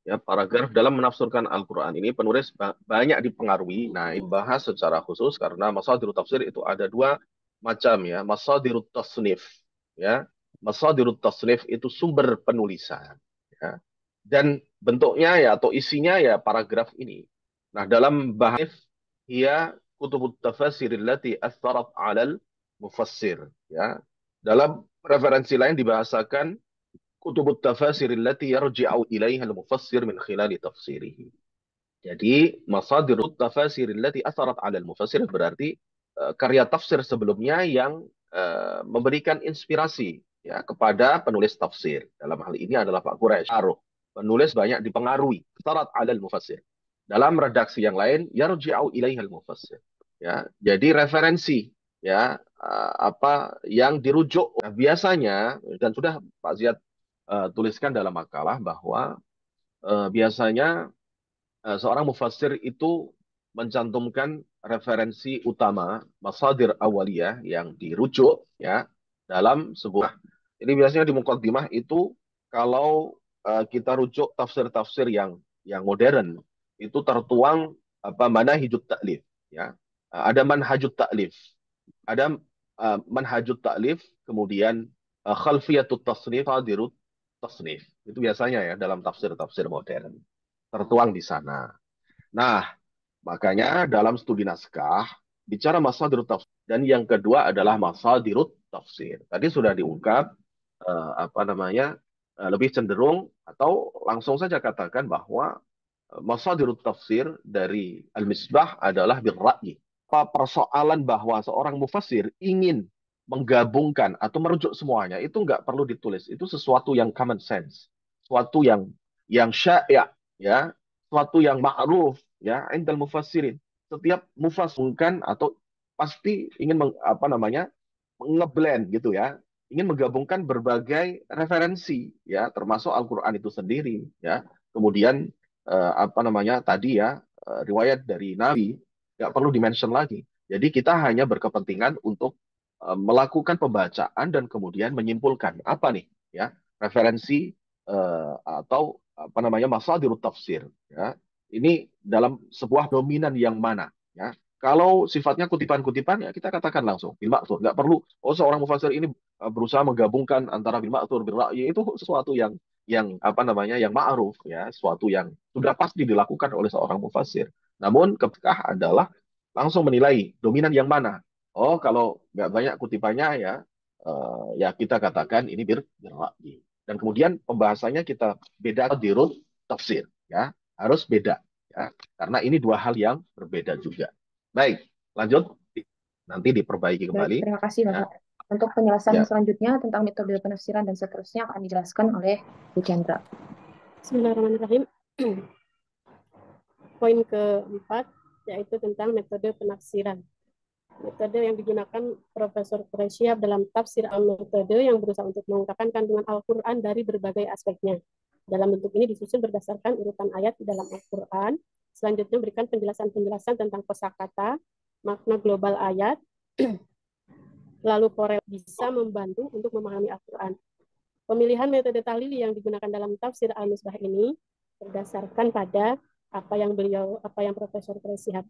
Ya, paragraf dalam menafsirkan Al-Quran ini penulis banyak dipengaruhi. Nah, ini bahas secara khusus karena masadirut tafsir itu ada dua macam ya. Masadirut tasnif, ya. Masadirut tasnif itu sumber penulisan, ya. Dan bentuknya ya atau isinya ya paragraf ini. Nah, dalam bahas ia kutubut tafasir allati atharat 'alal mufassir, ya. Dalam referensi lain dibahasakan kutubut tafasir allati yarji'u ilaiha al-mufassir min khilali tafsirihi. Jadi, masadirut tafasir allati atharat 'ala al-mufassir berarti karya tafsir sebelumnya yang memberikan inspirasi ya kepada penulis tafsir. Dalam hal ini adalah Pak Quraisy. Penulis banyak dipengaruhi atharat 'ala al-mufassir. Dalam redaksi yang lain yarji'u ilaiha al-mufassir. Ya, jadi referensi ya apa yang dirujuk. Nah, biasanya dan sudah Pak Ziyad tuliskan dalam makalah bahwa biasanya seorang mufassir itu mencantumkan referensi utama masadir awaliyah yang dirujuk ya dalam sebuah. Ini biasanya di muqaddimah itu kalau kita rujuk tafsir-tafsir yang modern itu tertuang apa manhajut ta'lif ya. Ada manhajut ta'lif, ada manhajut ta'lif, kemudian khalfiyatut tasnif, hadirut tasnif. Itu biasanya ya dalam tafsir-tafsir modern tertuang di sana. Nah, makanya dalam studi naskah bicara masadirut tafsir dan yang kedua adalah masadirut tafsir. Tadi sudah diungkap apa namanya lebih cenderung atau langsung saja katakan bahwa masadirut tafsir dari Al-Misbah adalah birra'yi. Persoalan bahwa seorang mufassir ingin menggabungkan atau merujuk semuanya itu nggak perlu ditulis. Itu sesuatu yang common sense, sesuatu yang syai', ya, sesuatu yang ma'ruf ya indal mufassirin. Setiap mufassirkan atau pasti ingin apa namanya ngeblend gitu ya, ingin menggabungkan berbagai referensi ya termasuk Al-Qur'an itu sendiri ya. Kemudian apa namanya tadi ya riwayat dari Nabi nggak perlu dimention lagi. Jadi kita hanya berkepentingan untuk melakukan pembacaan dan kemudian menyimpulkan apa nih ya referensi atau apa namanya masadirut tafsir ya. Ini dalam sebuah dominan yang mana ya. Kalau sifatnya kutipan-kutipan ya kita katakan langsung bil ma'thur, nggak perlu seorang mufassir ini berusaha menggabungkan antara bil ma'thur bil ra'yi, itu sesuatu yang apa namanya yang ma'ruf ya, sesuatu yang sudah pasti dilakukan oleh seorang mufassir. Namun ketika adalah langsung menilai dominan yang mana. Oh, kalau nggak banyak kutipannya ya ya kita katakan ini bil ra'yi. Dan kemudian pembahasannya kita beda dirut tafsir ya, harus beda ya, karena ini dua hal yang berbeda juga. Baik, lanjut. Nanti diperbaiki kembali. Baik, terima kasih Bapak. Ya. Untuk penjelasan selanjutnya tentang metode penafsiran dan seterusnya akan dijelaskan oleh Bu Chandra. Bismillahirrahmanirrahim. Poin keempat yaitu tentang metode penafsiran. Metode yang digunakan Profesor Quraisy dalam tafsir al-metode yang berusaha untuk mengungkapkan kandungan Al-Quran dari berbagai aspeknya. Dalam bentuk ini disusun berdasarkan urutan ayat di dalam Al-Quran. Selanjutnya berikan penjelasan-penjelasan tentang kosakata, makna global ayat, lalu korel bisa membantu untuk memahami Al-Quran. Pemilihan metode tahlil yang digunakan dalam tafsir Al-Misbah ini berdasarkan pada apa yang Profesor Quraisy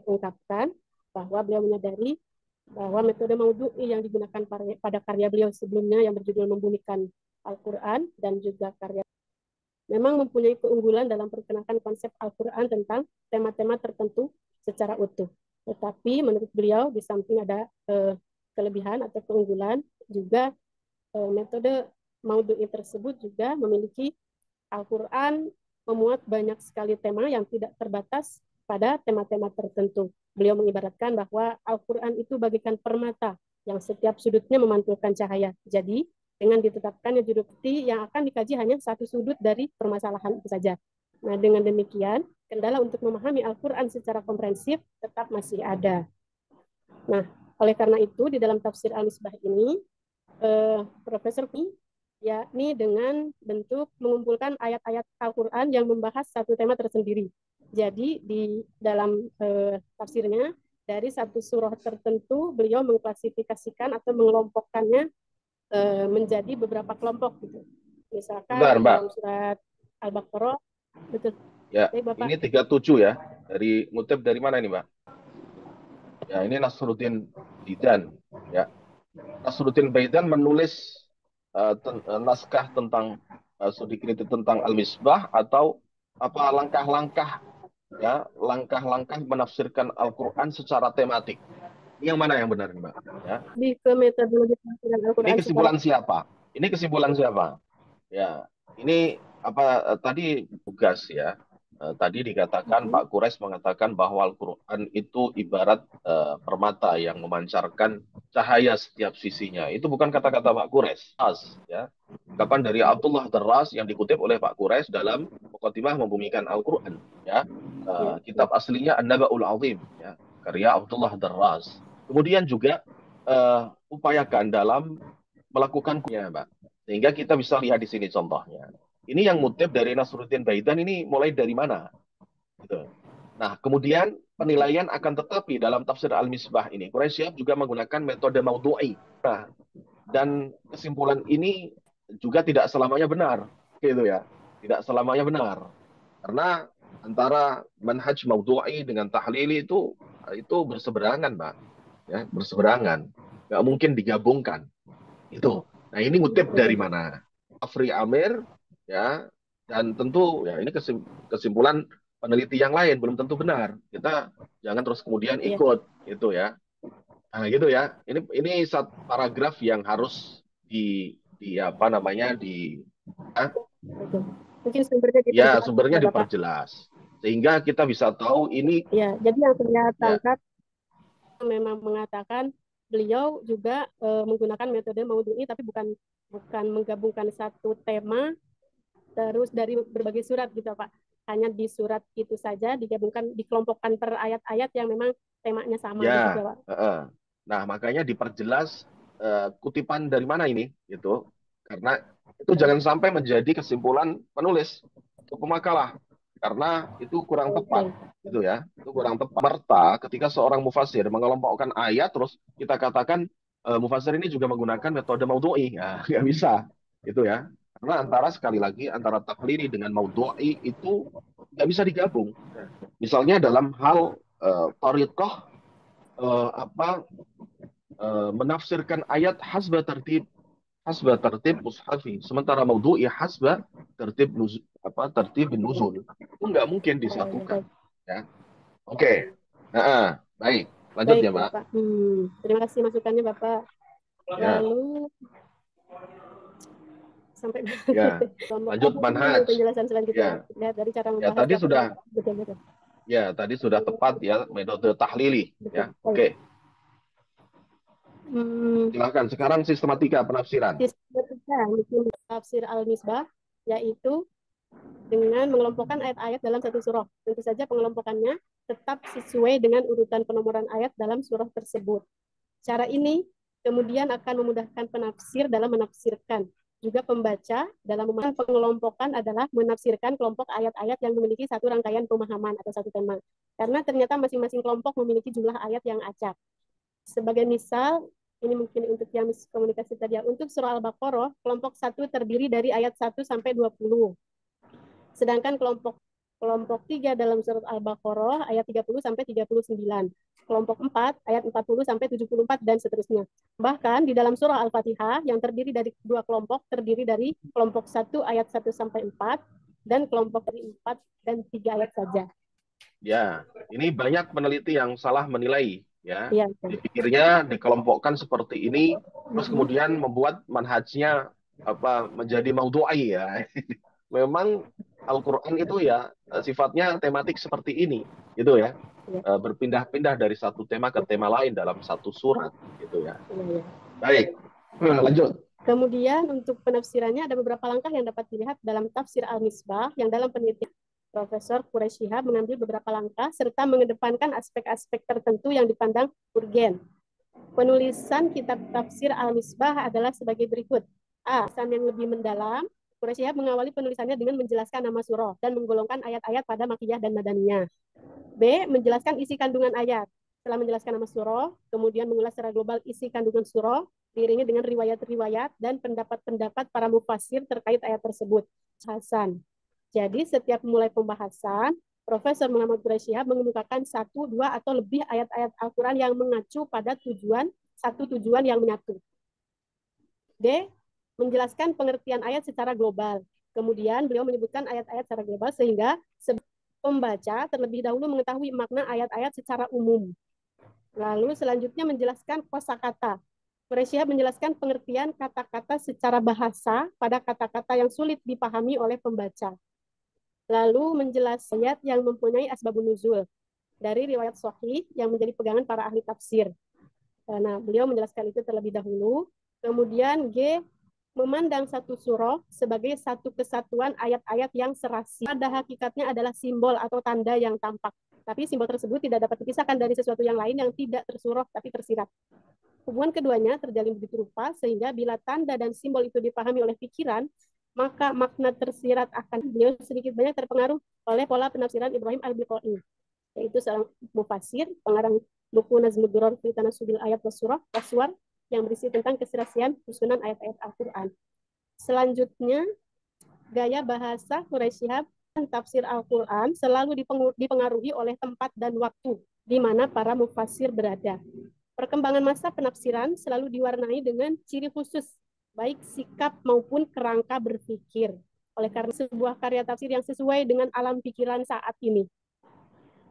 ungkapkan, bahwa beliau menyadari bahwa metode maudhu'i yang digunakan pada karya beliau sebelumnya yang berjudul Membumikan Al-Quran dan juga karya memang mempunyai keunggulan dalam perkenalkan konsep Al-Quran tentang tema-tema tertentu secara utuh. Tetapi menurut beliau di samping ada kelebihan atau keunggulan juga metode maudhu'i tersebut juga memiliki Al-Quran memuat banyak sekali tema yang tidak terbatas pada tema-tema tertentu. Beliau mengibaratkan bahwa Al-Quran itu bagaikan permata yang setiap sudutnya memantulkan cahaya. Jadi, dengan ditetapkannya judul bukti yang akan dikaji hanya satu sudut dari permasalahan itu saja. Nah, dengan demikian, kendala untuk memahami Al-Quran secara komprehensif tetap masih ada. Nah, oleh karena itu, di dalam tafsir Al-Misbah ini, Profesor Pi, yakni dengan bentuk mengumpulkan ayat-ayat Al-Quran yang membahas satu tema tersendiri. Jadi, di dalam tafsirnya, dari satu surah tertentu, beliau mengklasifikasikan atau mengelompokkannya menjadi beberapa kelompok gitu. Misalkan Bentar, Mbak. dalam surat Al-Baqarah, betul. Ya, Baik, Bapak. ini 37 ya. Dari ngutip dari mana ini, Mbak? Ya, ini Nasruddin Baidan. Ya, Nasruddin Baidan menulis naskah tentang studi kritik tentang Al-Misbah atau apa langkah-langkah ya, langkah-langkah menafsirkan Al-Qur'an secara tematik. Ini yang mana yang benar, Mbak? Ya. Di ke metodologi penafsiran Ini Al-Quran secara kesimpulan siapa? Ini kesimpulan siapa? Ya, ini apa tadi tugas ya. Tadi dikatakan Pak Quraisy mengatakan bahwa Al-Qur'an itu ibarat permata yang memancarkan cahaya setiap sisinya. Itu bukan kata-kata Pak Quraisy, ya. Ungkapan dari Abdullah Darras yang dikutip oleh Pak Quraisy dalam Muqaddimah Membumikan Al-Qur'an, ya. Kitab aslinya An-Naba'ul Azim, ya, karya Abdullah Darras. Kemudian juga upayakan dalam melakukannya, Mbak. Sehingga kita bisa lihat di sini contohnya. Ini yang ngutip dari Nasruddin Baidan ini mulai dari mana? Gitu. Nah, kemudian penilaian akan tetapi dalam tafsir Al-Misbah ini, Quraisy juga menggunakan metode maudhu'i. Nah, dan kesimpulan ini juga tidak selamanya benar, gitu ya. Tidak selamanya benar. Karena antara manhaj maudhu'i dengan tahlili itu berseberangan, Mbak. Ya, berseberangan. Nggak mungkin digabungkan. Itu. Nah, ini ngutip dari mana? Afri Amir, ya, dan tentu ya ini kesimpulan peneliti yang lain belum tentu benar. Kita jangan terus kemudian ikut, gitu ya. Nah, gitu ya. Ini satu paragraf yang harus di apa namanya mungkin sumbernya ya diperjelas, sumbernya Bapak. diperjelas sehingga kita bisa tahu ini. Ya, jadi yang saya ya, tangkap memang mengatakan beliau juga menggunakan metode maudhu'i tapi bukan menggabungkan satu tema terus dari berbagai surat gitu Pak. Hanya di surat itu saja digabungkan, dikelompokkan per ayat-ayat yang memang temanya sama gitu Pak. Nah, makanya diperjelas kutipan dari mana ini gitu. Karena itu jangan sampai menjadi kesimpulan penulis atau pemakalah. Karena itu kurang tepat gitu ya. Itu kurang tepat. Merta ketika seorang mufasir mengelompokkan ayat terus kita katakan mufasir ini juga menggunakan metode maudhu'i. Ya, nggak bisa gitu ya. Karena sekali lagi antara tahlili dengan maudhu'i itu nggak bisa digabung. Misalnya dalam hal thariqah menafsirkan ayat hasba tertib mushafi, sementara maudhu'i hasba tertib nuzul itu nggak mungkin disatukan, ya. Oke. Baik, lanjut ya, Mbak. Bapak. Terima kasih masukannya Bapak. Lalu sampai lanjut manhaj. Penjelasan selanjutnya lihat dari cara membahas. Tadi sudah betul. Ya, tadi sudah tepat ya metode tahlili, ya. Oke. Silakan sekarang sistematika penafsiran. Sistematika tafsir Al-Misbah yaitu dengan mengelompokkan ayat-ayat dalam satu surah. Tentu saja pengelompokannya tetap sesuai dengan urutan penomoran ayat dalam surah tersebut. Cara ini kemudian akan memudahkan penafsir dalam menafsirkan. Juga pembaca dalam pengelompokan adalah menafsirkan kelompok ayat-ayat yang memiliki satu rangkaian pemahaman atau satu tema. Karena ternyata masing-masing kelompok memiliki jumlah ayat yang acak. Sebagai misal, ini mungkin untuk yang miskomunikasi tadi, untuk surah Al-Baqarah, kelompok 1 terdiri dari ayat 1 sampai 20. Sedangkan kelompok 3 dalam surat Al-Baqarah ayat 30 sampai 39. Kelompok 4 ayat 40 sampai 74 dan seterusnya. Bahkan di dalam surah Al-Fatihah yang terdiri dari dua kelompok, terdiri dari kelompok 1 ayat 1 sampai 4 dan kelompok 4 dan 3 ayat saja. Ya, ini banyak peneliti yang salah menilai, ya. Dipikirnya dikelompokkan seperti ini terus kemudian membuat manhajnya menjadi maudhu'i, ya. Memang Al-Qur'an itu ya sifatnya tematik seperti ini, gitu ya. Berpindah-pindah dari satu tema ke tema lain dalam satu surat, gitu ya. Baik, lanjut. Kemudian untuk penafsirannya ada beberapa langkah yang dapat dilihat dalam tafsir Al-Misbah yang dalam penelitian Profesor Quraish Shihab mengambil beberapa langkah serta mengedepankan aspek-aspek tertentu yang dipandang urgen. Penulisan kitab tafsir Al-Misbah adalah sebagai berikut. A. Pesan yang lebih mendalam. Quraish Shihab mengawali penulisannya dengan menjelaskan nama surah dan menggolongkan ayat-ayat pada makiyah dan madaniyah. B. Menjelaskan isi kandungan ayat. Setelah menjelaskan nama surah, kemudian mengulas secara global isi kandungan surah, diiringi dengan riwayat-riwayat dan pendapat-pendapat para mufassir terkait ayat tersebut. Hasan. Jadi setiap mulai pembahasan, Profesor Muhammad Quraish Shihab mengemukakan 1, 2, atau lebih ayat-ayat Al-Quran yang mengacu pada satu tujuan yang menyatu. D. Menjelaskan pengertian ayat secara global. Kemudian beliau menyebutkan ayat-ayat secara global sehingga pembaca terlebih dahulu mengetahui makna ayat-ayat secara umum. Lalu selanjutnya menjelaskan kosakata. Quraish Shihab menjelaskan pengertian kata-kata secara bahasa pada kata-kata yang sulit dipahami oleh pembaca. Lalu menjelaskan ayat yang mempunyai asbabun nuzul dari riwayat sahih yang menjadi pegangan para ahli tafsir. Nah, beliau menjelaskan itu terlebih dahulu. Kemudian G, memandang satu surah sebagai satu kesatuan ayat-ayat yang serasi. Pada hakikatnya adalah simbol atau tanda yang tampak. Tapi simbol tersebut tidak dapat dipisahkan dari sesuatu yang lain yang tidak tersurah tapi tersirat. Hubungan keduanya terjalin begitu rupa sehingga bila tanda dan simbol itu dipahami oleh pikiran, maka makna tersirat akan. Beliau sedikit banyak terpengaruh oleh pola penafsiran Ibrahim Al-Biqai, yaitu seorang mufassir, pengarang buku Nazmud Durar fi Tanasubil Ayat Waswar yang berisi tentang keserasian susunan ayat-ayat Al-Quran. Selanjutnya, gaya bahasa Quraish Shihab tafsir Al-Quran selalu dipengaruhi oleh tempat dan waktu di mana para mufassir berada. Perkembangan masa penafsiran selalu diwarnai dengan ciri khusus, baik sikap maupun kerangka berpikir. Oleh karena sebuah karya tafsir yang sesuai dengan alam pikiran saat ini.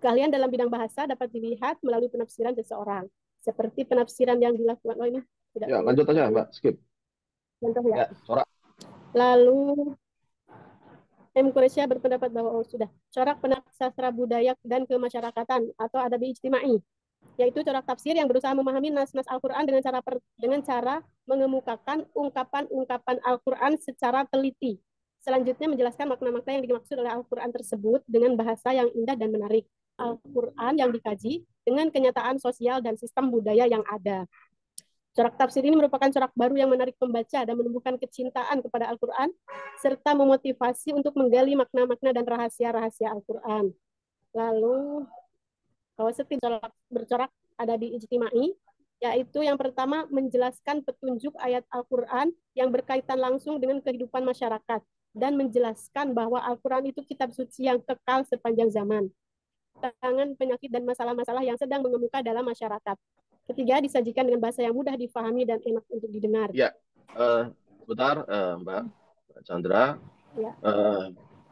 Keahlian dalam bidang bahasa dapat dilihat melalui penafsiran seseorang. Seperti penafsiran yang dilakukan, ini tidak Ya, lanjut aja, Mbak. Skip. Contoh ya. Corak. Lalu M. Quraish Shihab berpendapat bahwa corak penafsiran sastra budaya dan kemasyarakatan atau adabi ijtimai, yaitu corak tafsir yang berusaha memahami nas-nas Al-Quran dengan cara mengemukakan ungkapan-ungkapan Al-Quran secara teliti. Selanjutnya menjelaskan makna-makna yang dimaksud oleh Al-Quran tersebut dengan bahasa yang indah dan menarik. Al-Quran yang dikaji dengan kenyataan sosial dan sistem budaya yang ada. Corak tafsir ini merupakan corak baru yang menarik pembaca dan menumbuhkan kecintaan kepada Al-Quran, serta memotivasi untuk menggali makna-makna dan rahasia-rahasia Al-Quran. Lalu, khawatir bercorak adabi ijtimai, yaitu yang pertama menjelaskan petunjuk ayat Al-Quran yang berkaitan langsung dengan kehidupan masyarakat, dan menjelaskan bahwa Al-Quran itu kitab suci yang kekal sepanjang zaman. Tantangan, penyakit, dan masalah-masalah yang sedang mengemuka dalam masyarakat. Ketiga, disajikan dengan bahasa yang mudah difahami dan enak untuk didengar. Ya, sebentar Mbak Chandra. Ya.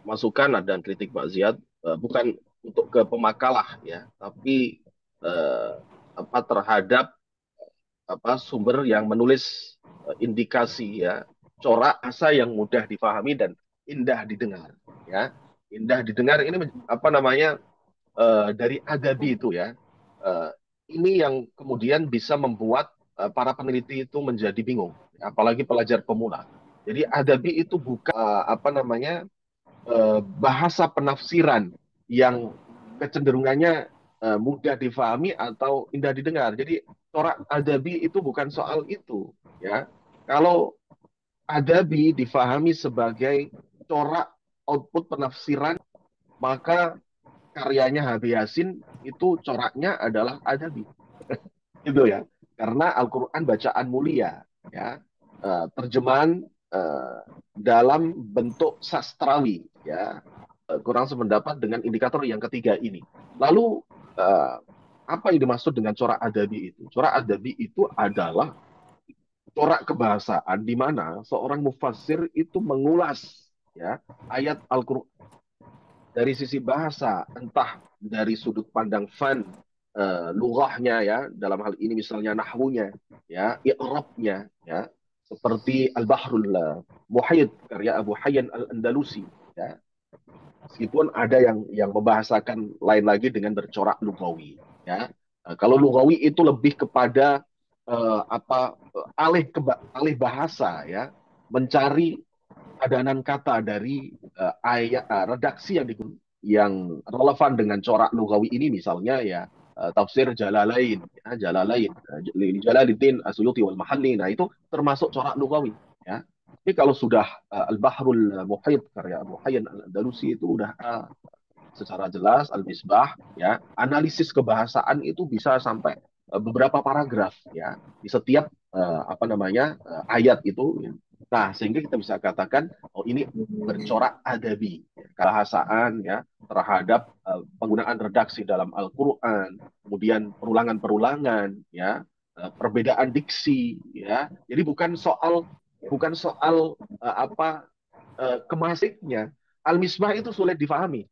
Masukan dan kritik Pak Ziyad bukan untuk ke pemakalah ya, tapi terhadap sumber yang menulis indikasi ya, corak bahasa yang mudah difahami dan indah didengar ya. Indah didengar ini dari adabi itu ya. Ini yang kemudian bisa membuat para peneliti itu menjadi bingung, apalagi pelajar pemula. Jadi adabi itu bukan bahasa penafsiran yang kecenderungannya mudah difahami atau indah didengar. Jadi corak adabi itu bukan soal itu, ya. Kalau adabi difahami sebagai corak output penafsiran, maka karyanya Habib Yasin itu coraknya adalah adabi. Gitu ya. Karena Al-Qur'an bacaan mulia, ya. Terjemahan dalam bentuk sastrawi, ya. Kurang sependapat dengan indikator yang ketiga ini. Lalu apa yang dimaksud dengan corak adabi itu? Corak adabi itu adalah corak kebahasaan di mana seorang mufassir itu mengulas ya ayat Al-Qur'an dari sisi bahasa, entah dari sudut pandang fan, lughahnya ya, dalam hal ini misalnya nahwunya, ya, i'rabnya, ya, seperti Al-Bahrul Muhit karya Abu Hayyan Al-Andalusi, ya. Meskipun ada yang membahasakan lain lagi dengan bercorak lughawi, ya. Kalau lughawi itu lebih kepada alih bahasa ya, mencari padanan kata dari ayat redaksi yang relevan dengan corak lugawi ini, misalnya ya tafsir Jalalain, ya, Jalaluddin Asyuti wal Mahalli. Nah, itu termasuk corak lugawi ya. Tapi kalau sudah Al-Bahrul Muhit karya Abu Hayyan Al-Andalusi itu udah secara jelas Al-Misbah ya, analisis kebahasaan itu bisa sampai beberapa paragraf ya di setiap ayat itu ya. Nah, sehingga kita bisa katakan oh ini bercorak adabi kebahasaan ya terhadap penggunaan redaksi dalam Al-Qur'an, kemudian perulangan-perulangan ya, perbedaan diksi ya. Jadi bukan soal kemasiknya. Al-Misbah itu sulit difahami.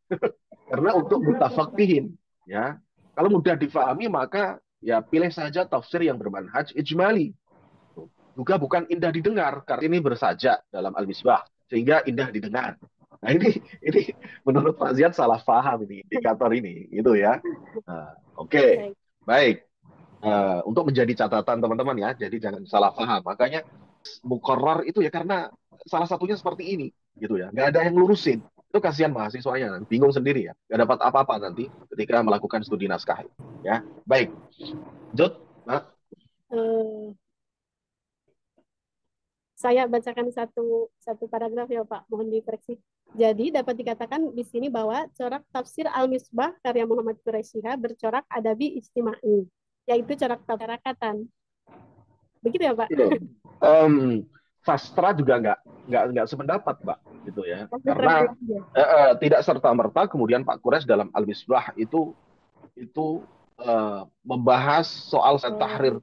Karena untuk mutafakihin, ya, kalau mudah difahami maka ya pilih saja tafsir yang bermanhaj ijmali. Juga bukan indah didengar karena ini bersajak dalam Al-Misbah sehingga indah didengar. Nah ini menurut Pak Ziad salah paham ini indikator ini, gitu ya. Oke. Baik. Untuk menjadi catatan teman-teman ya, jadi jangan salah paham. Makanya mukorrar itu ya karena salah satunya seperti ini, gitu ya. Nggak ada yang lurusin. Itu kasihan mahasiswanya, bingung sendiri ya. Nggak dapat apa-apa nanti ketika melakukan studi naskah. Ya, baik. Jod, Mak. Saya bacakan satu paragraf ya Pak, mohon dikoreksi. Jadi dapat dikatakan di sini bahwa corak tafsir Al-Misbah karya Muhammad Quraish Shihab bercorak adabi ijtimai, yaitu corak masyarakatan. Begitu ya Pak? Sastra juga nggak sependapat, Pak, gitu ya. Karena tidak serta-merta kemudian Pak Quraish dalam Al-Misbah itu membahas soal tahrir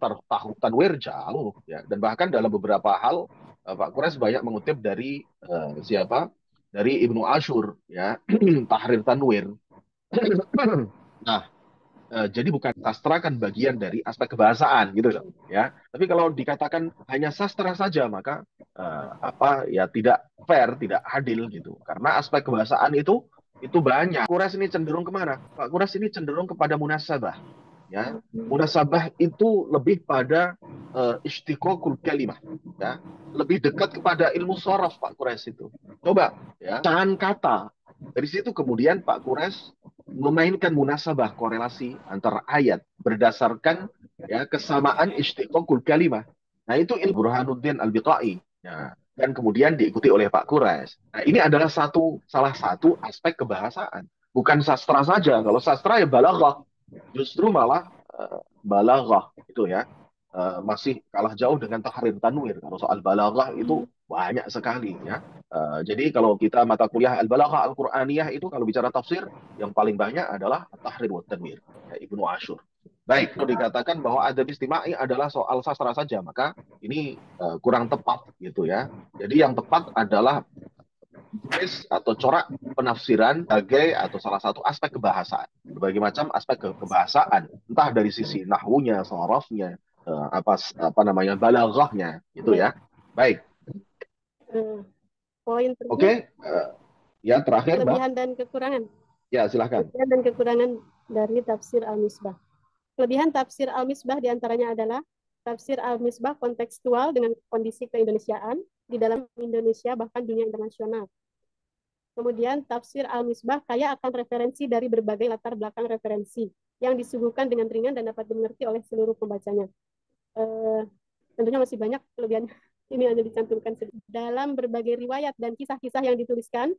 tanwir jauh ya, dan bahkan dalam beberapa hal Pak Quraish banyak mengutip dari dari Ibnu Ashur ya tahrir tanwir. Nah, jadi bukan sastra kan bagian dari aspek kebahasaan gitu loh ya. Tapi kalau dikatakan hanya sastra saja maka ya tidak fair, tidak adil gitu. Karena aspek kebahasaan itu banyak. Quraish ini cenderung kemana? Pak Quraish ini cenderung kepada munasabah. Ya, munasabah itu lebih pada istiqaqul kalimah, ya, lebih dekat kepada ilmu sharaf Pak Quraish itu. Coba, ya, pecahan kata. Dari situ kemudian Pak Quraish memainkan munasabah korelasi antara ayat berdasarkan ya kesamaan istiqaqul kalimah. Nah, itu ilmu Burhanuddin Al-Biqai. Ya, dan kemudian diikuti oleh Pak Quraish. Nah, ini adalah salah satu aspek kebahasaan. Bukan sastra saja. Kalau sastra ya balaghah. Justru malah balaghah itu ya masih kalah jauh dengan tahrir tanwir. Kalau soal balaghah itu banyak sekali ya. Jadi kalau kita mata kuliah al-balaghah al-Qur'aniyah itu kalau bicara tafsir yang paling banyak adalah tahrir wa tanwir ya, Ibnu Ashur. Baik, kalau dikatakan bahwa adab istimai adalah soal sastra saja, maka ini kurang tepat gitu ya. Jadi yang tepat adalah atau corak penafsiran sebagai atau salah satu aspek kebahasaan. Berbagai macam aspek kebahasaan, entah dari sisi nahwunya, sharafnya, balaghahnya, gitu ya. Baik. Poin Oke, ya terakhir, Mbak. Kelebihan dan kekurangan. Ya, silakan. Kelebihan dan kekurangan dari tafsir Al-Misbah. Kelebihan tafsir Al-Misbah diantaranya adalah tafsir Al-Misbah kontekstual dengan kondisi keindonesiaan di dalam Indonesia bahkan dunia internasional. Kemudian tafsir Al-Misbah kaya akan referensi dari berbagai latar belakang referensi yang disuguhkan dengan ringan dan dapat dimengerti oleh seluruh pembacanya. Tentunya masih banyak kelebihannya. Ini hanya dicantumkan dalam berbagai riwayat dan kisah-kisah yang dituliskan.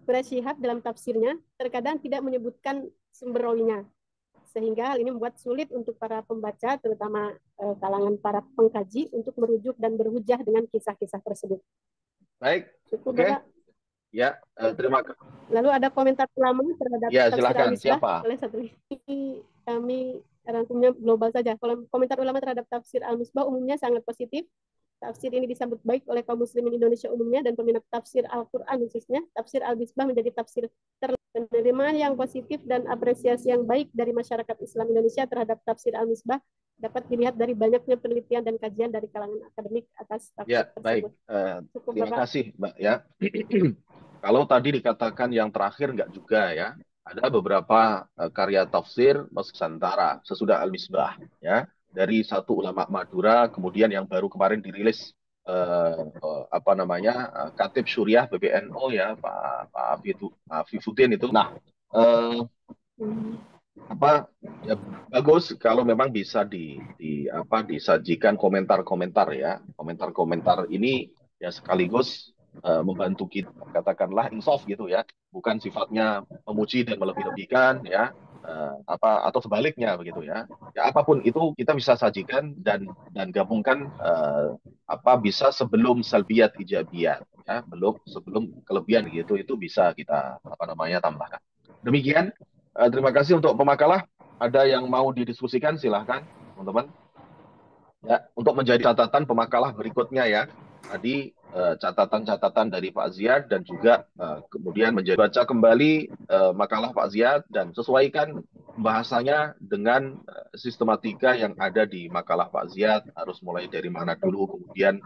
Quraish Shihab dalam tafsirnya terkadang tidak menyebutkan sumber rawinya, sehingga hal ini membuat sulit untuk para pembaca, terutama kalangan para pengkaji, untuk merujuk dan berhujah dengan kisah-kisah tersebut. Baik, oke. Ya, terima kasih. Lalu ada komentar ulama terhadap tafsir Al-Misbah. Siapa? Oleh satu ini kami rangkumnya global saja. Kalau komentar ulama terhadap tafsir Al-Misbah umumnya sangat positif. Tafsir ini disambut baik oleh kaum muslimin Indonesia umumnya dan peminat tafsir Al-Quran khususnya. Tafsir Al-Misbah menjadi tafsir penerimaan yang positif dan apresiasi yang baik dari masyarakat Islam Indonesia terhadap tafsir Al-Misbah dapat dilihat dari banyaknya penelitian dan kajian dari kalangan akademik atas tafsir tersebut. Terima kasih, Mbak ya. Kalau tadi dikatakan yang terakhir enggak juga ya. Ada beberapa karya tafsir Nusantara sesudah Al-Misbah ya. dari satu ulama Madura, kemudian yang baru kemarin dirilis apa namanya Khatib Syuriah PBNU ya Pak Afifuddin itu. Nah, eh, apa ya bagus kalau memang bisa disajikan komentar-komentar ya. Komentar-komentar ini ya sekaligus membantu kita katakanlah insaf gitu ya, bukan sifatnya memuji dan melebih-lebihkan ya, atau sebaliknya begitu ya. Ya apapun itu kita bisa sajikan dan gabungkan, bisa sebelum salbiyat ijabiyat ya, sebelum kelebihan gitu itu bisa kita tambahkan. Demikian. Terima kasih untuk pemakalah. Ada yang mau didiskusikan, silahkan, teman-teman. Ya, untuk menjadi catatan pemakalah berikutnya ya. Tadi catatan-catatan dari Pak Ziyad dan juga kemudian baca kembali makalah Pak Ziyad dan sesuaikan bahasanya dengan sistematika yang ada di makalah Pak Ziyad. Harus mulai dari mana dulu, kemudian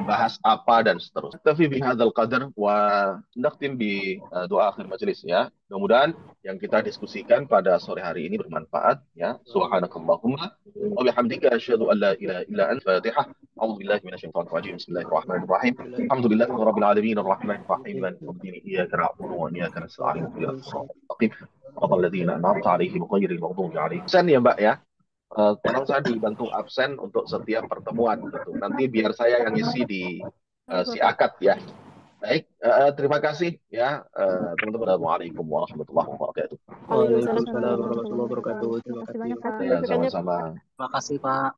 bahas apa dan seterusnya. Tapi bihadzal qadar wa nakhtim bi doa akhir majelis ya. Mudah-mudahan yang kita diskusikan pada sore hari ini bermanfaat ya. Subhanakallahumma wa bihamdika asyhadu an la ilaha illa anta Fatihah. A'udzu billahi minasyaitonir rajim. Bismillahirrahmanirrahim. Alhamdulillahi rabbil alamin arrahmanir rahim maliki yaumiddin iyyaka na'budu wa iyyaka nasta'in ihdinas siratal mustaqim. Shiratal ladzina an'amta 'alaihim ghairil maghdubi 'alaihim. Absen ya, Mbak ya. Tolong saya dibantu absen untuk setiap pertemuan gitu. Nanti biar saya yang ngisi di si akad ya. Baik, terima kasih ya teman-teman. Assalamualaikum warahmatullahi wabarakatuh. Waalaikumsalam Waalaikumsalam warahmatullahi wabarakatuh. Terima Terima kasih kasih. banyak, Pak. Ya, sama-sama. Terima kasih, Pak.